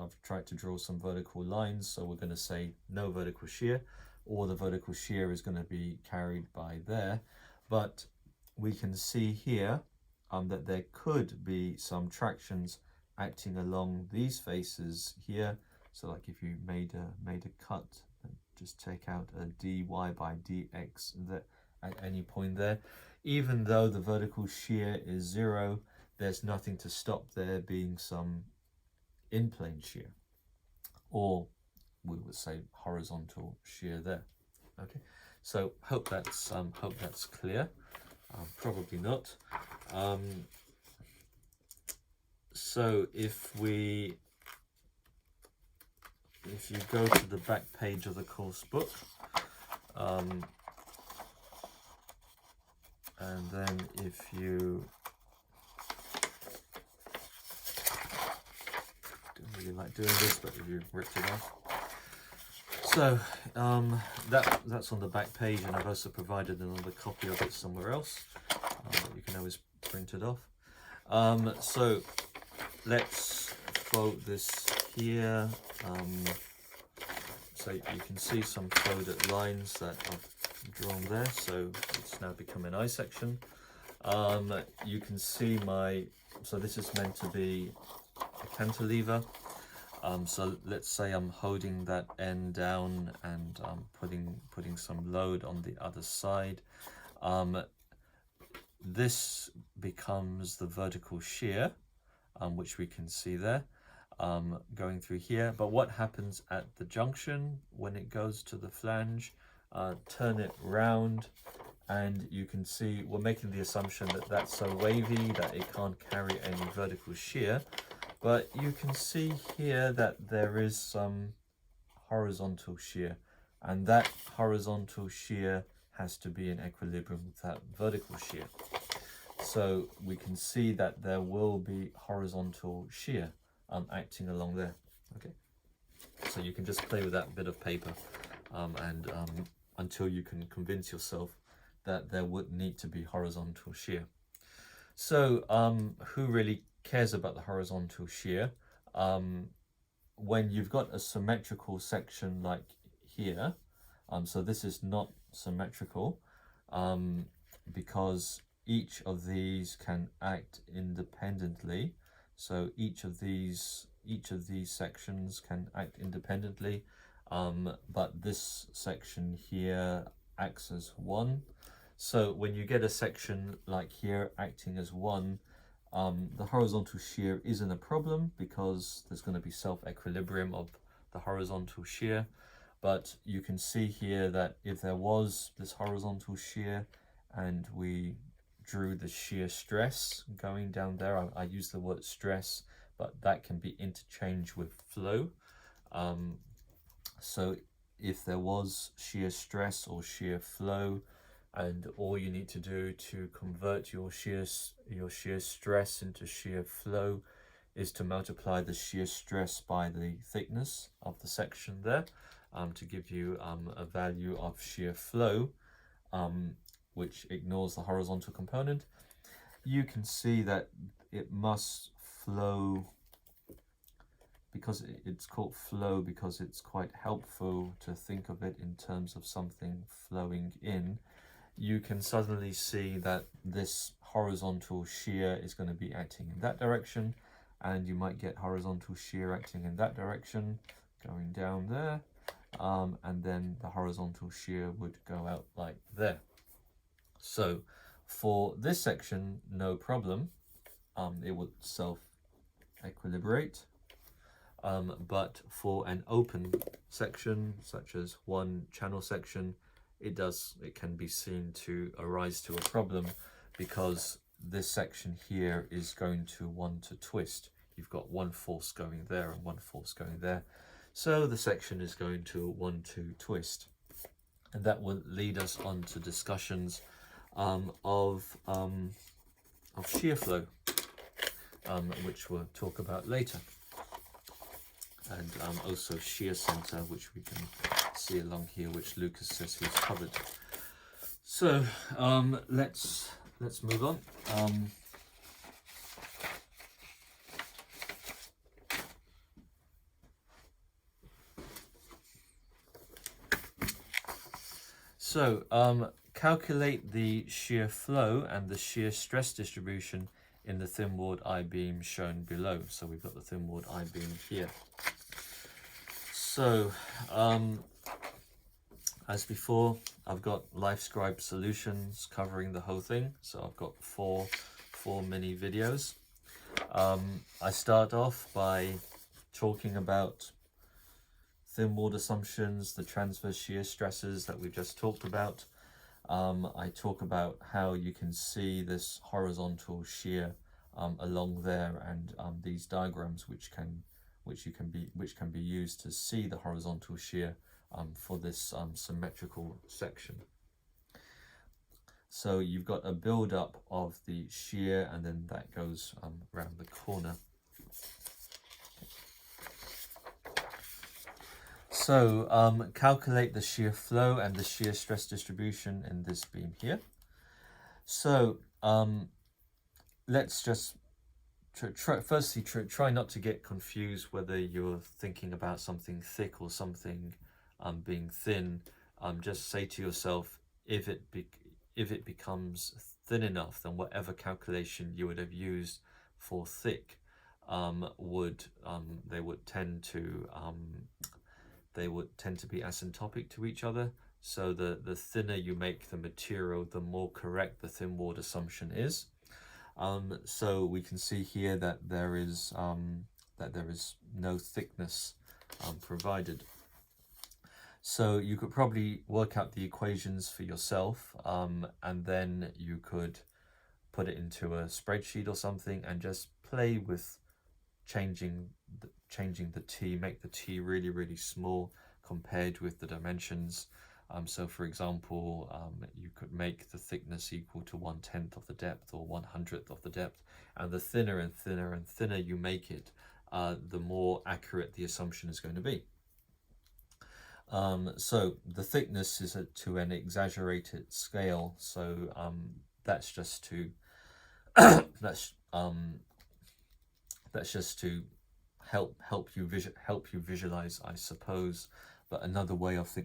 I've tried to draw some vertical lines. So we're going to say no vertical shear, or the vertical shear is going to be carried by there. But we can see here that there could be some tractions acting along these faces here. So like if you made a cut, just take out a dy by dx at any point there. Even though the vertical shear is 0, there's nothing to stop there being some in-plane shear, or we would say horizontal shear there. Okay, so hope that's clear. Probably not. So if you go to the back page of the course book, and then if you don't really like doing this, but if you ripped it off. So that's on the back page, and I've also provided another copy of it somewhere else. You can always print it off. So let's fold this here. So you can see some folded lines that I've drawn there. So it's now become an I section. You can see so this is meant to be a cantilever. So let's say I'm holding that end down and putting some load on the other side. This becomes the vertical shear, which we can see there, going through here. But what happens at the junction when it goes to the flange? Turn it round, and you can see we're making the assumption that that's so wavy that it can't carry any vertical shear. But you can see here that there is some horizontal shear, and that horizontal shear has to be in equilibrium with that vertical shear. So we can see that there will be horizontal shear acting along there. Okay, so you can just play with that bit of paper until you can convince yourself that there would need to be horizontal shear. So who really cares about the horizontal shear? When you've got a symmetrical section like here, so this is not symmetrical because each of these can act independently. So each of these sections can act independently, but this section here acts as one. So when you get a section like here acting as one, the horizontal shear isn't a problem because there's going to be self-equilibrium of the horizontal shear. But you can see here that if there was this horizontal shear and we drew the shear stress going down there, I use the word stress, but that can be interchanged with flow. So if there was shear stress or shear flow, and all you need to do to convert your shear stress into shear flow is to multiply the shear stress by the thickness of the section there, to give you a value of shear flow, which ignores the horizontal component. You can see that it must flow, because it's called flow because it's quite helpful to think of it in terms of something flowing in. You can suddenly see that this horizontal shear is going to be acting in that direction, and you might get horizontal shear acting in that direction, going down there, and then the horizontal shear would go out like there. So for this section, no problem, it would self-equilibrate. But for an open section, such as one channel section, it can be seen to arise to a problem, because this section here is going to want to twist. You've got one force going there and one force going there, so the section is going to want to twist, and that will lead us on to discussions of shear flow, which we'll talk about later, and also shear center, which we can see along here, which Lucas says he's covered. So let's move on. So calculate the shear flow and the shear stress distribution in the thin walled I-beam shown below. So we've got the thin walled I-beam here. So as before, I've got LifeScribe solutions covering the whole thing. So I've got four mini videos. I start off by talking about thin walled assumptions, the transverse shear stresses that we just talked about. I talk about how you can see this horizontal shear along there, and these diagrams which can be used to see the horizontal shear for this symmetrical section. So you've got a build-up of the shear, and then that goes around the corner. So calculate the shear flow and the shear stress distribution in this beam here. So let's just try not to get confused whether you're thinking about something thick or something being thin. Just say to yourself, if it becomes thin enough, then whatever calculation you would have used for thick they would tend to be asymptotic to each other. So the thinner you make the material, the more correct the thin walled assumption is. So we can see here that there is no thickness provided. So you could probably work out the equations for yourself, and then you could put it into a spreadsheet or something and just play with changing the t, make the t really, really small compared with the dimensions. So for example, you could make the thickness equal to 1/10 of the depth or 1/100th of the depth, and the thinner and thinner and thinner you make it, the more accurate the assumption is going to be. So the thickness is to an exaggerated scale, so that's just to that's just to help you visualize, I suppose. But another way of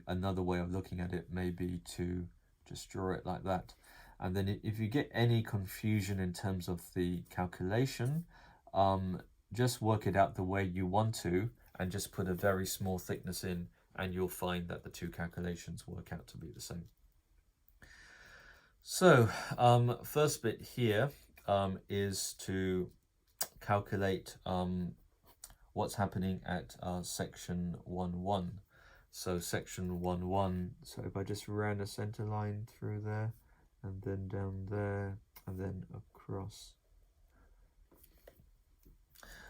looking at it may be to just draw it like that. And then if you get any confusion in terms of the calculation, just work it out the way you want to, and just put a very small thickness in, and you'll find that the two calculations work out to be the same. So first bit here is to calculate what's happening at section 1-1. So section 1-1, so if I just ran a center line through there, and then down there, and then across.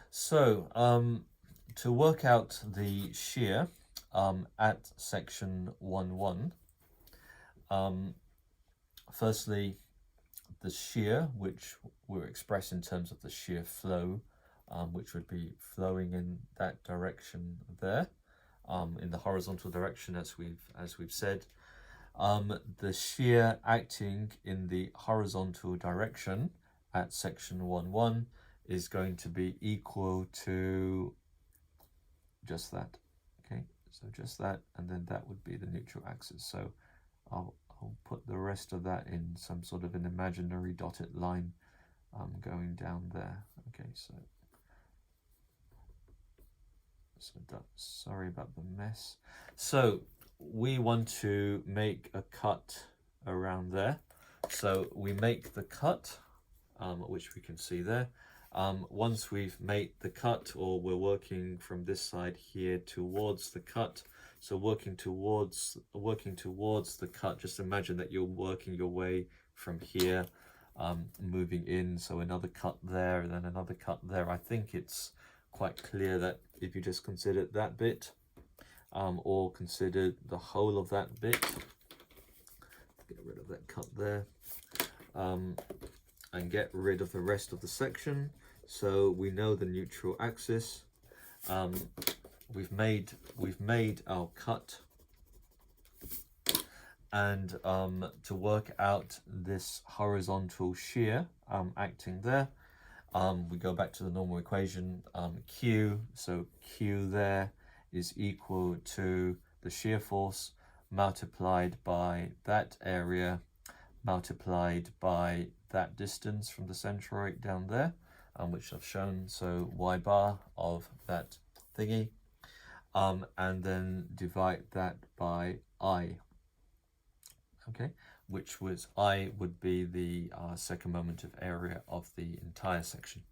So to work out the shear at section 1-1, firstly, the shear, which we'll express in terms of the shear flow, which would be flowing in that direction there, in the horizontal direction, as we've said. The shear acting in the horizontal direction at section 1,1 is going to be equal to just that. Okay, so just that, and then that would be the neutral axis. So I'll put the rest of that in some sort of an imaginary dotted line going down there. Okay, so sorry about the mess. So we want to make a cut around there. So we make the cut, which we can see there. Once we've made the cut, or we're working from this side here towards the cut, so working towards the cut, just imagine that you're working your way from here, moving in. So another cut there, and then another cut there. I think it's quite clear that if you just consider that bit, or consider the whole of that bit, get rid of that cut there, and get rid of the rest of the section. So we know the neutral axis. We've made our cut, and to work out this horizontal shear acting there, we go back to the normal equation, Q. So Q there is equal to the shear force multiplied by that area multiplied by that distance from the centroid down there, which I've shown. So y bar of that thingy, and then divide that by I. Okay, which was I would be the second moment of area of the entire section.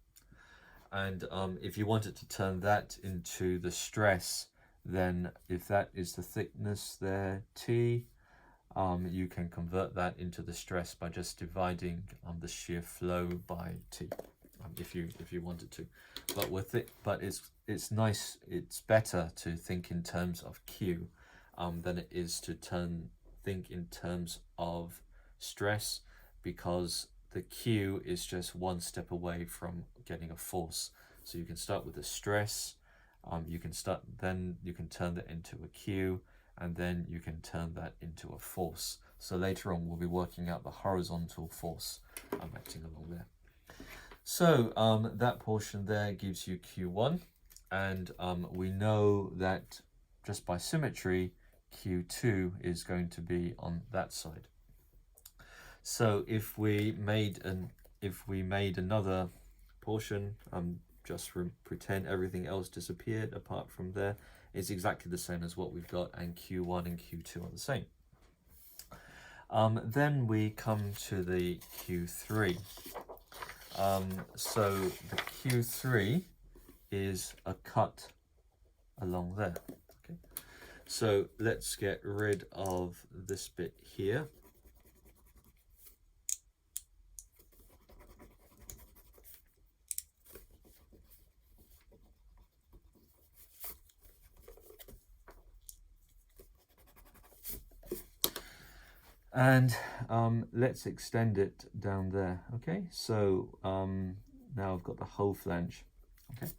And if you wanted to turn that into the stress, then if that is the thickness there, T, you can convert that into the stress by just dividing the shear flow by T, if you wanted to. But with it, but it's nice, it's better to think in terms of Q than it is to think in terms of stress, because the Q is just one step away from getting a force. So you can start with the stress, you can turn that into a Q, and then you can turn that into a force. So later on we'll be working out the horizontal force acting along there. So that portion there gives you Q1, and we know that just by symmetry Q2 is going to be on that side. So if we made another portion, just pretend everything else disappeared apart from there, it's exactly the same as what we've got, and Q1 and Q2 are the same. Then we come to the Q3. So the Q3 is a cut along there. Okay, so let's get rid of this bit here. And let's extend it down there. Okay, so now I've got the whole flange. Okay,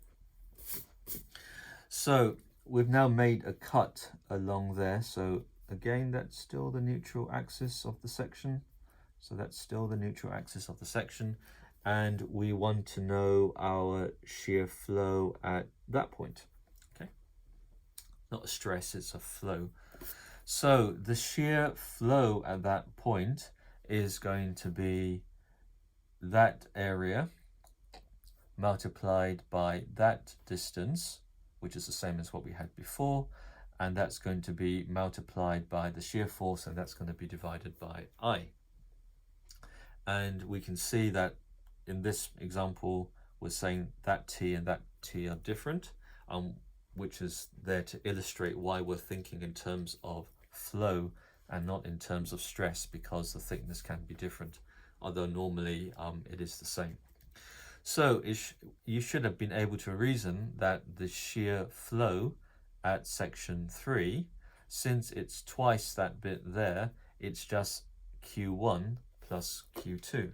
so we've now made a cut along there. So again, that's still the neutral axis of the section. So that's still the neutral axis of the section, and we want to know our shear flow at that point. Okay, not a stress, it's a flow. So the shear flow at that point is going to be that area multiplied by that distance, which is the same as what we had before, and that's going to be multiplied by the shear force, and that's going to be divided by I. And we can see that in this example we're saying that T and that T are different, which is there to illustrate why we're thinking in terms of flow and not in terms of stress, because the thickness can be different, although normally it is the same. So you should have been able to reason that the shear flow at section 3, since it's twice that bit there, it's just Q1 plus Q2.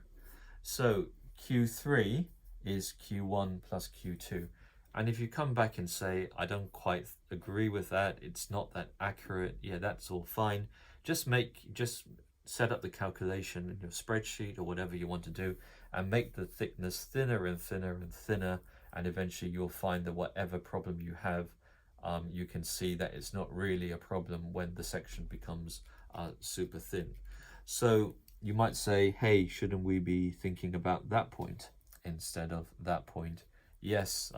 So Q3 is Q1 plus Q2. And if you come back and say, I don't quite agree with that, it's not that accurate, yeah, that's all fine. Just set up the calculation in your spreadsheet or whatever you want to do, and make the thickness thinner and thinner and thinner, and eventually you'll find that whatever problem you have, you can see that it's not really a problem when the section becomes super thin. So you might say, hey, shouldn't we be thinking about that point instead of that point? Yes,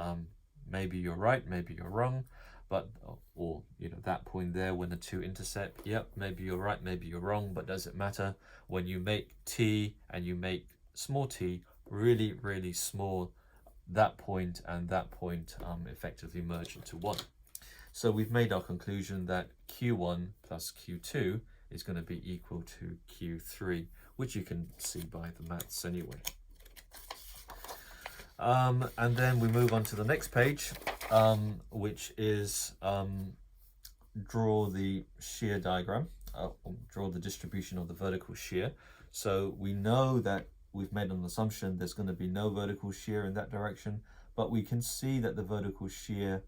maybe you're right, maybe you're wrong, but, or, you know, that point there when the two intercept, yep, maybe you're right, maybe you're wrong, but does it matter? When you make t and you make small t really, really small, that point and that point effectively merge into one. So we've made our conclusion that Q1 plus Q2 is going to be equal to Q3, which you can see by the maths anyway. And then we move on to the next page, which is draw the shear diagram, draw the distribution of the vertical shear. So we know that we've made an assumption there's going to be no vertical shear in that direction, but we can see that the vertical shear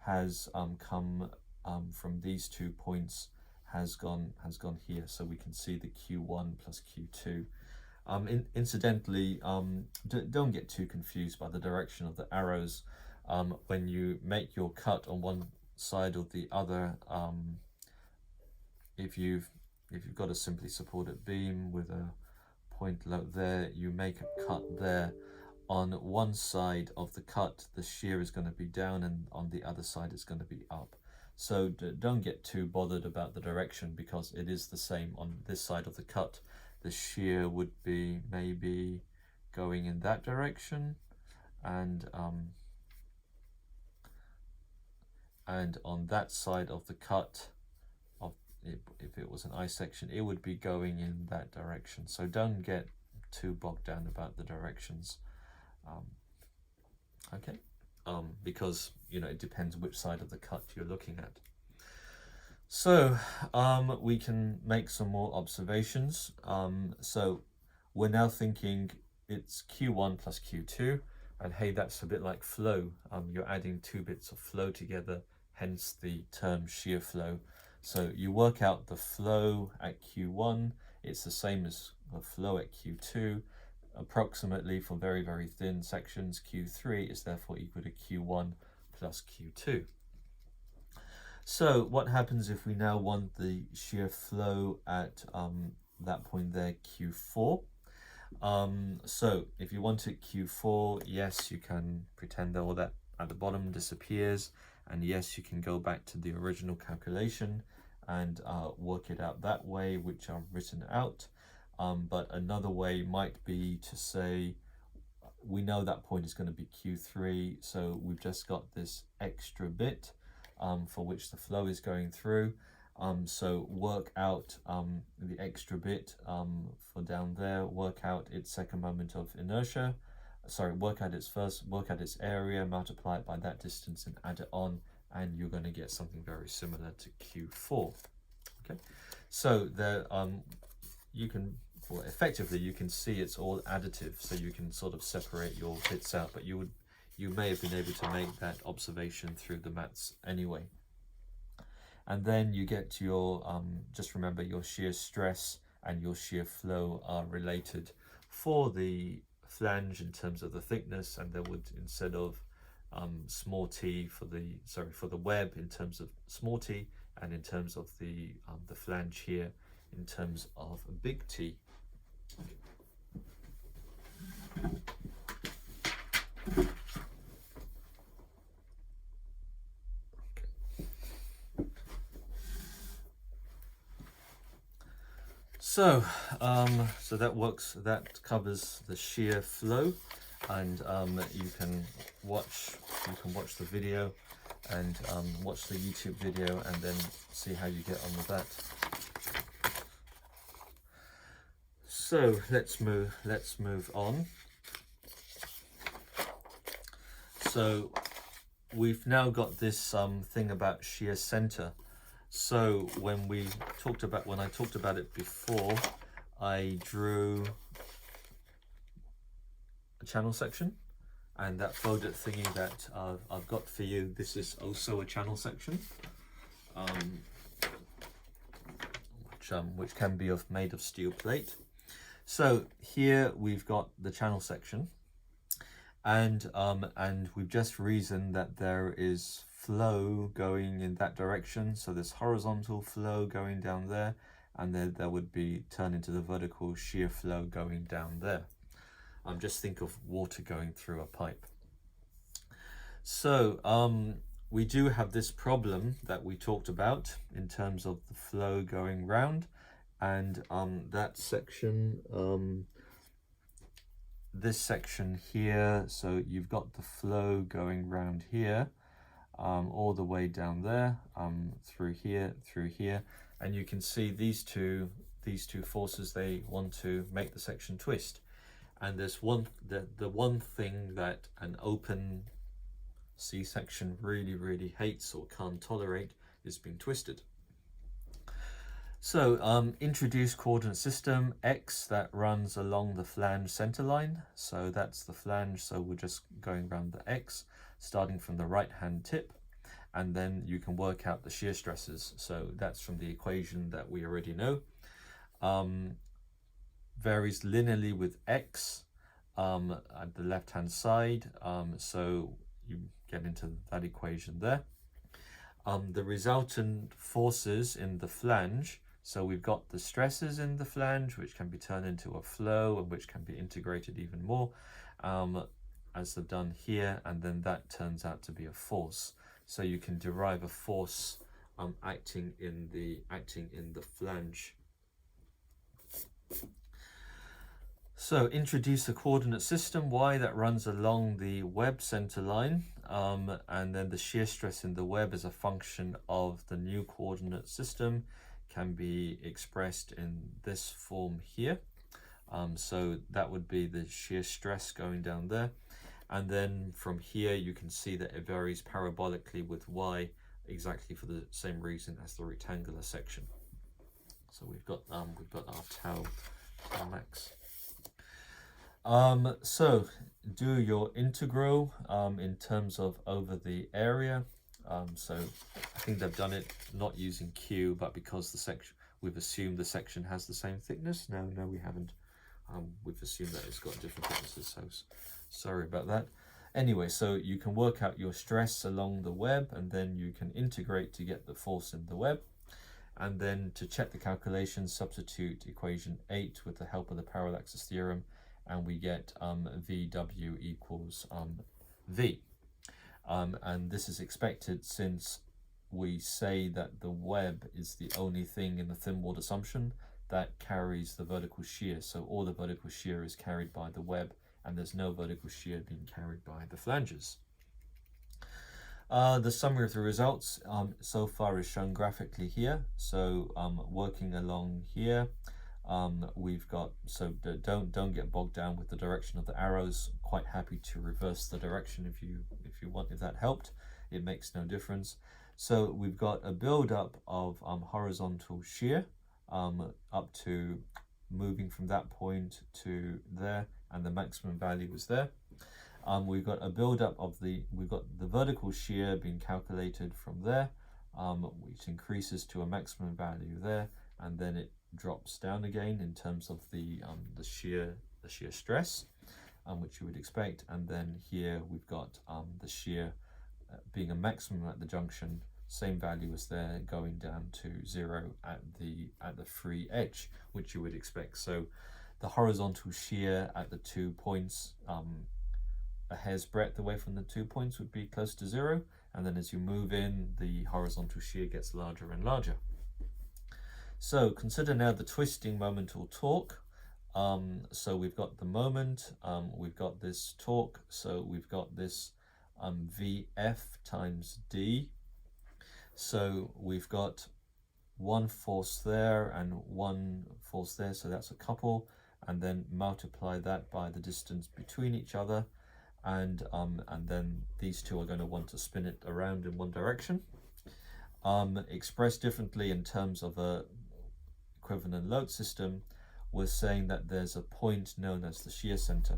has come from these 2 points, has gone here. So we can see the Q1 plus Q2. Incidentally, don't get too confused by the direction of the arrows. When you make your cut on one side or the other, if you've got a simply supported beam with a point there, you make a cut there. On one side of the cut, the shear is going to be down, and on the other side it's going to be up. So don't get too bothered about the direction, because it is the same on this side of the cut. The shear would be maybe going in that direction, and on that side of the cut, if it was an I section, it would be going in that direction. So don't get too bogged down about the directions, okay? Because, you know, it depends which side of the cut you're looking at. So we can make some more observations. So we're now thinking it's Q1 plus Q2, and hey, that's a bit like flow. You're adding 2 bits of flow together, hence the term shear flow. So you work out the flow at Q1, it's the same as the flow at Q2. Approximately for very, very thin sections, Q3 is therefore equal to Q1 plus Q2. So what happens if we now want the shear flow at that point there, Q4? So if you want it Q4, yes, you can pretend that all that at the bottom disappears, and yes, you can go back to the original calculation and work it out that way, which I've written out. But another way might be to say, we know that point is going to be Q3, so we've just got this extra bit for which the flow is going through. So work out the extra bit for down there, work out its second moment of inertia, work out its area, multiply it by that distance and add it on, and you're going to get something very similar to Q4. Okay, so there you can, well, effectively you can see it's all additive, so you can sort of separate your bits out, but you may have been able to make that observation through the maths anyway. And then you get to your, just remember your shear stress and your shear flow are related for the flange in terms of the thickness, and there would, instead of small t for the web in terms of small t, and in terms of the flange here in terms of big T. So that covers the shear flow, and you can watch the video and watch the YouTube video and then see how you get on with that. So let's move on. So we've now got this thing about shear center. So when I talked about it before, I drew a channel section, And that folded thingy that I've got for you, this is also a channel section, which can be made of steel plate. So here we've got the channel section, and we've just reasoned that there is flow going in that direction. So there's horizontal flow going down there, and then there would be turn into the vertical shear flow going down there. Just think of water going through a pipe. So we do have this problem that we talked about in terms of the flow going round, and that section, this section here, so you've got the flow going round here, all the way down there, through here, and you can see these two forces, they want to make the section twist. And there's the one thing that an open C-section really hates or can't tolerate is being twisted. So introduce coordinate system X that runs along the flange center line. So that's the flange, so we're just going around the X, starting from the right hand tip, and then you can work out the shear stresses. So that's from the equation that we already know. Varies linearly with X at the left hand side, so you get into that equation there. The resultant forces in the flange, so we've got the stresses in the flange, which can be turned into a flow and which can be integrated even more, as they've done here, and then that turns out to be a force. So you can derive a force acting in the flange. So introduce a coordinate system Y that runs along the web center line, and then the shear stress in the web as a function of the new coordinate system can be expressed in this form here. So that would be the shear stress going down there, and then from here you can see that it varies parabolically with Y, exactly for the same reason as the rectangular section. So we've got our tau max. So do your integral in terms of over the area. So I think they've done it not using Q, but because the section, we've assumed the section has the same thickness. No, we haven't. We've assumed that it's got different thicknesses, so sorry about that. Anyway, so you can work out your stress along the web, and then you can integrate to get the force in the web. And then to check the calculations, substitute equation 8 with the help of the parallaxis theorem, and we get VW equals V. And this is expected since we say that the web is the only thing in the thin walled assumption that carries the vertical shear. So all the vertical shear is carried by the web, and there's no vertical shear being carried by the flanges. The summary of the results so far is shown graphically here. So working along here, we've got, so don't get bogged down with the direction of the arrows. Quite happy to reverse the direction if you want, if that helped. It makes no difference. So we've got a build-up of horizontal shear up to moving from that point to there, and the maximum value was there. We've got a build-up of we've got the vertical shear being calculated from there, which increases to a maximum value there, and then it drops down again in terms of the shear stress, which you would expect. And then here we've got the shear being a maximum at the junction, same value as there, going down to 0 at the free edge, which you would expect. So the horizontal shear at the 2 points, a hair's breadth away from the 2 points, would be close to 0, and then as you move in, the horizontal shear gets larger and larger. So consider now the twisting moment or torque. So we've got the moment, we've got this torque, so we've got this Vf times d. So we've got one force there and one force there, so that's a couple, and then multiply that by the distance between each other, and then these two are going to want to spin it around in one direction. Expressed differently in terms of a equivalent load system, we're saying that there's a point known as the shear center.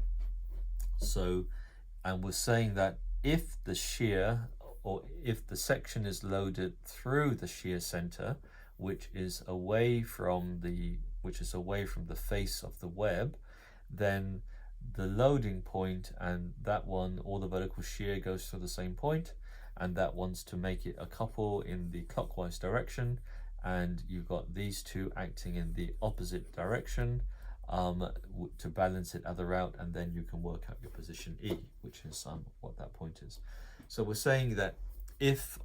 So and we're saying that if the shear, or if the section is loaded through the shear center, which is away from the face of the web, then the loading point and that one, all the vertical shear goes through the same point, and that one's to make it a couple in the clockwise direction, and you've got these two acting in the opposite direction to balance it other out, and then you can work out your position E, which is what that point is. So we're saying that if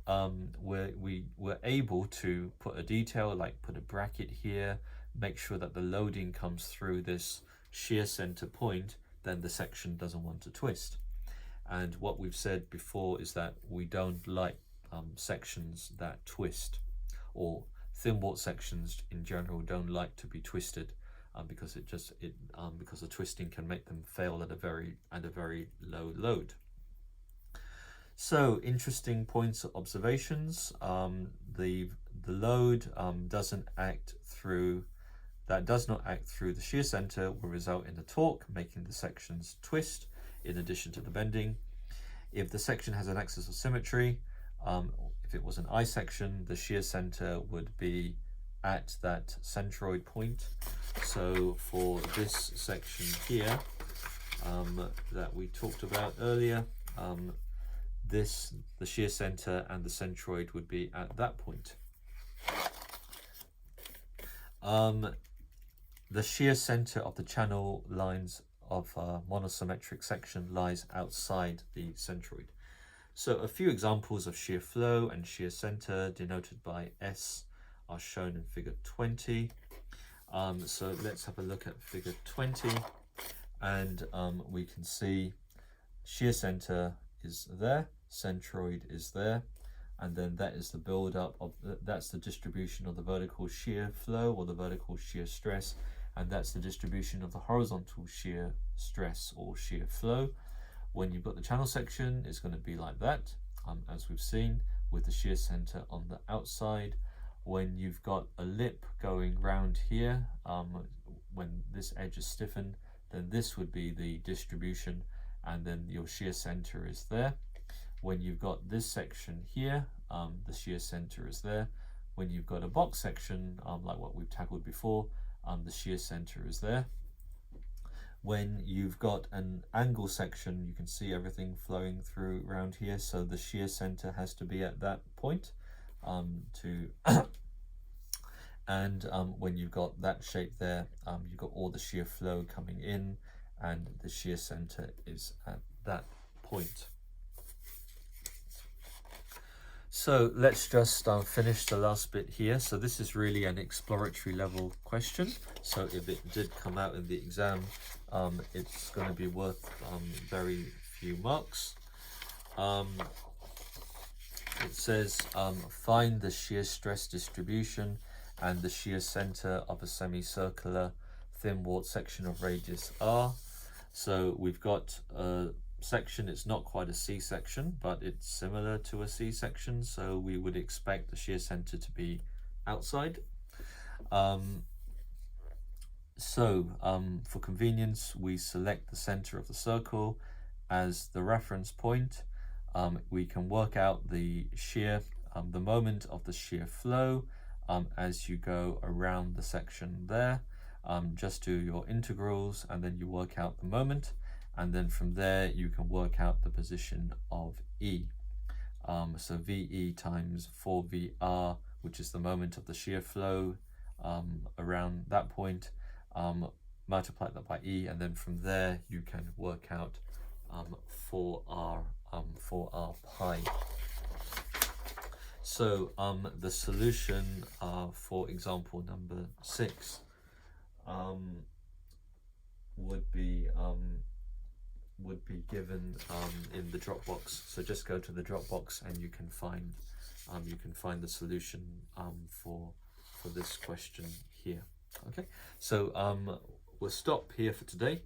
we're able to put a detail, like put a bracket here, make sure that the loading comes through this shear center point, then the section doesn't want to twist. And what we've said before is that we don't like sections that twist, or thin wall sections in general don't like to be twisted, because the twisting can make them fail at a very low load. So interesting points of observations. The load does not act through the shear center will result in a torque, making the sections twist in addition to the bending. If the section has an axis of symmetry, if it was an I section, the shear center would be at that centroid point. So for this section here that we talked about earlier, the shear center and the centroid would be at that point. The shear center of the channel lines of a monosymmetric section lies outside the centroid. So a few examples of shear flow and shear center denoted by S are shown in figure 20. So let's have a look at figure 20, and we can see shear center is there, centroid is there, and then that is the build-up of that's the distribution of the vertical shear flow or the vertical shear stress, and that's the distribution of the horizontal shear stress or shear flow. When you've got the channel section, it's going to be like that, as we've seen, with the shear center on the outside. When you've got a lip going round here, when this edge is stiffened, then this would be the distribution, and then your shear center is there. When you've got this section here, the shear center is there. When you've got a box section, like what we've tackled before, the shear center is there. When you've got an angle section, you can see everything flowing through around here, so the shear center has to be at that point and when you've got that shape there, you've got all the shear flow coming in, and the shear center is at that point. So let's just finish the last bit here. So this is really an exploratory level question. So if it did come out in the exam, it's going to be worth very few marks. It says find the shear stress distribution and the shear center of a semicircular thin walled section of radius r. So we've got a section, it's not quite a C-section, but it's similar to a C-section, so we would expect the shear center to be outside. For convenience, we select the center of the circle as the reference point. We can work out the shear, the moment of the shear flow as you go around the section there. Just do your integrals, and then you work out the moment, and then from there you can work out the position of E. So VE times 4VR, which is the moment of the shear flow around that point, multiply that by E, and then from there you can work out 4R pi. So the solution for example number 6 would be given in the Dropbox. So just go to the Dropbox and you can find the solution for this question here. Okay, so we'll stop here for today,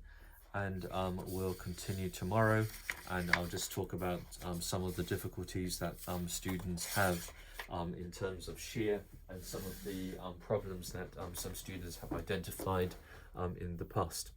and we'll continue tomorrow, and I'll just talk about some of the difficulties that students have in terms of shear, and some of the problems that some students have identified in the past.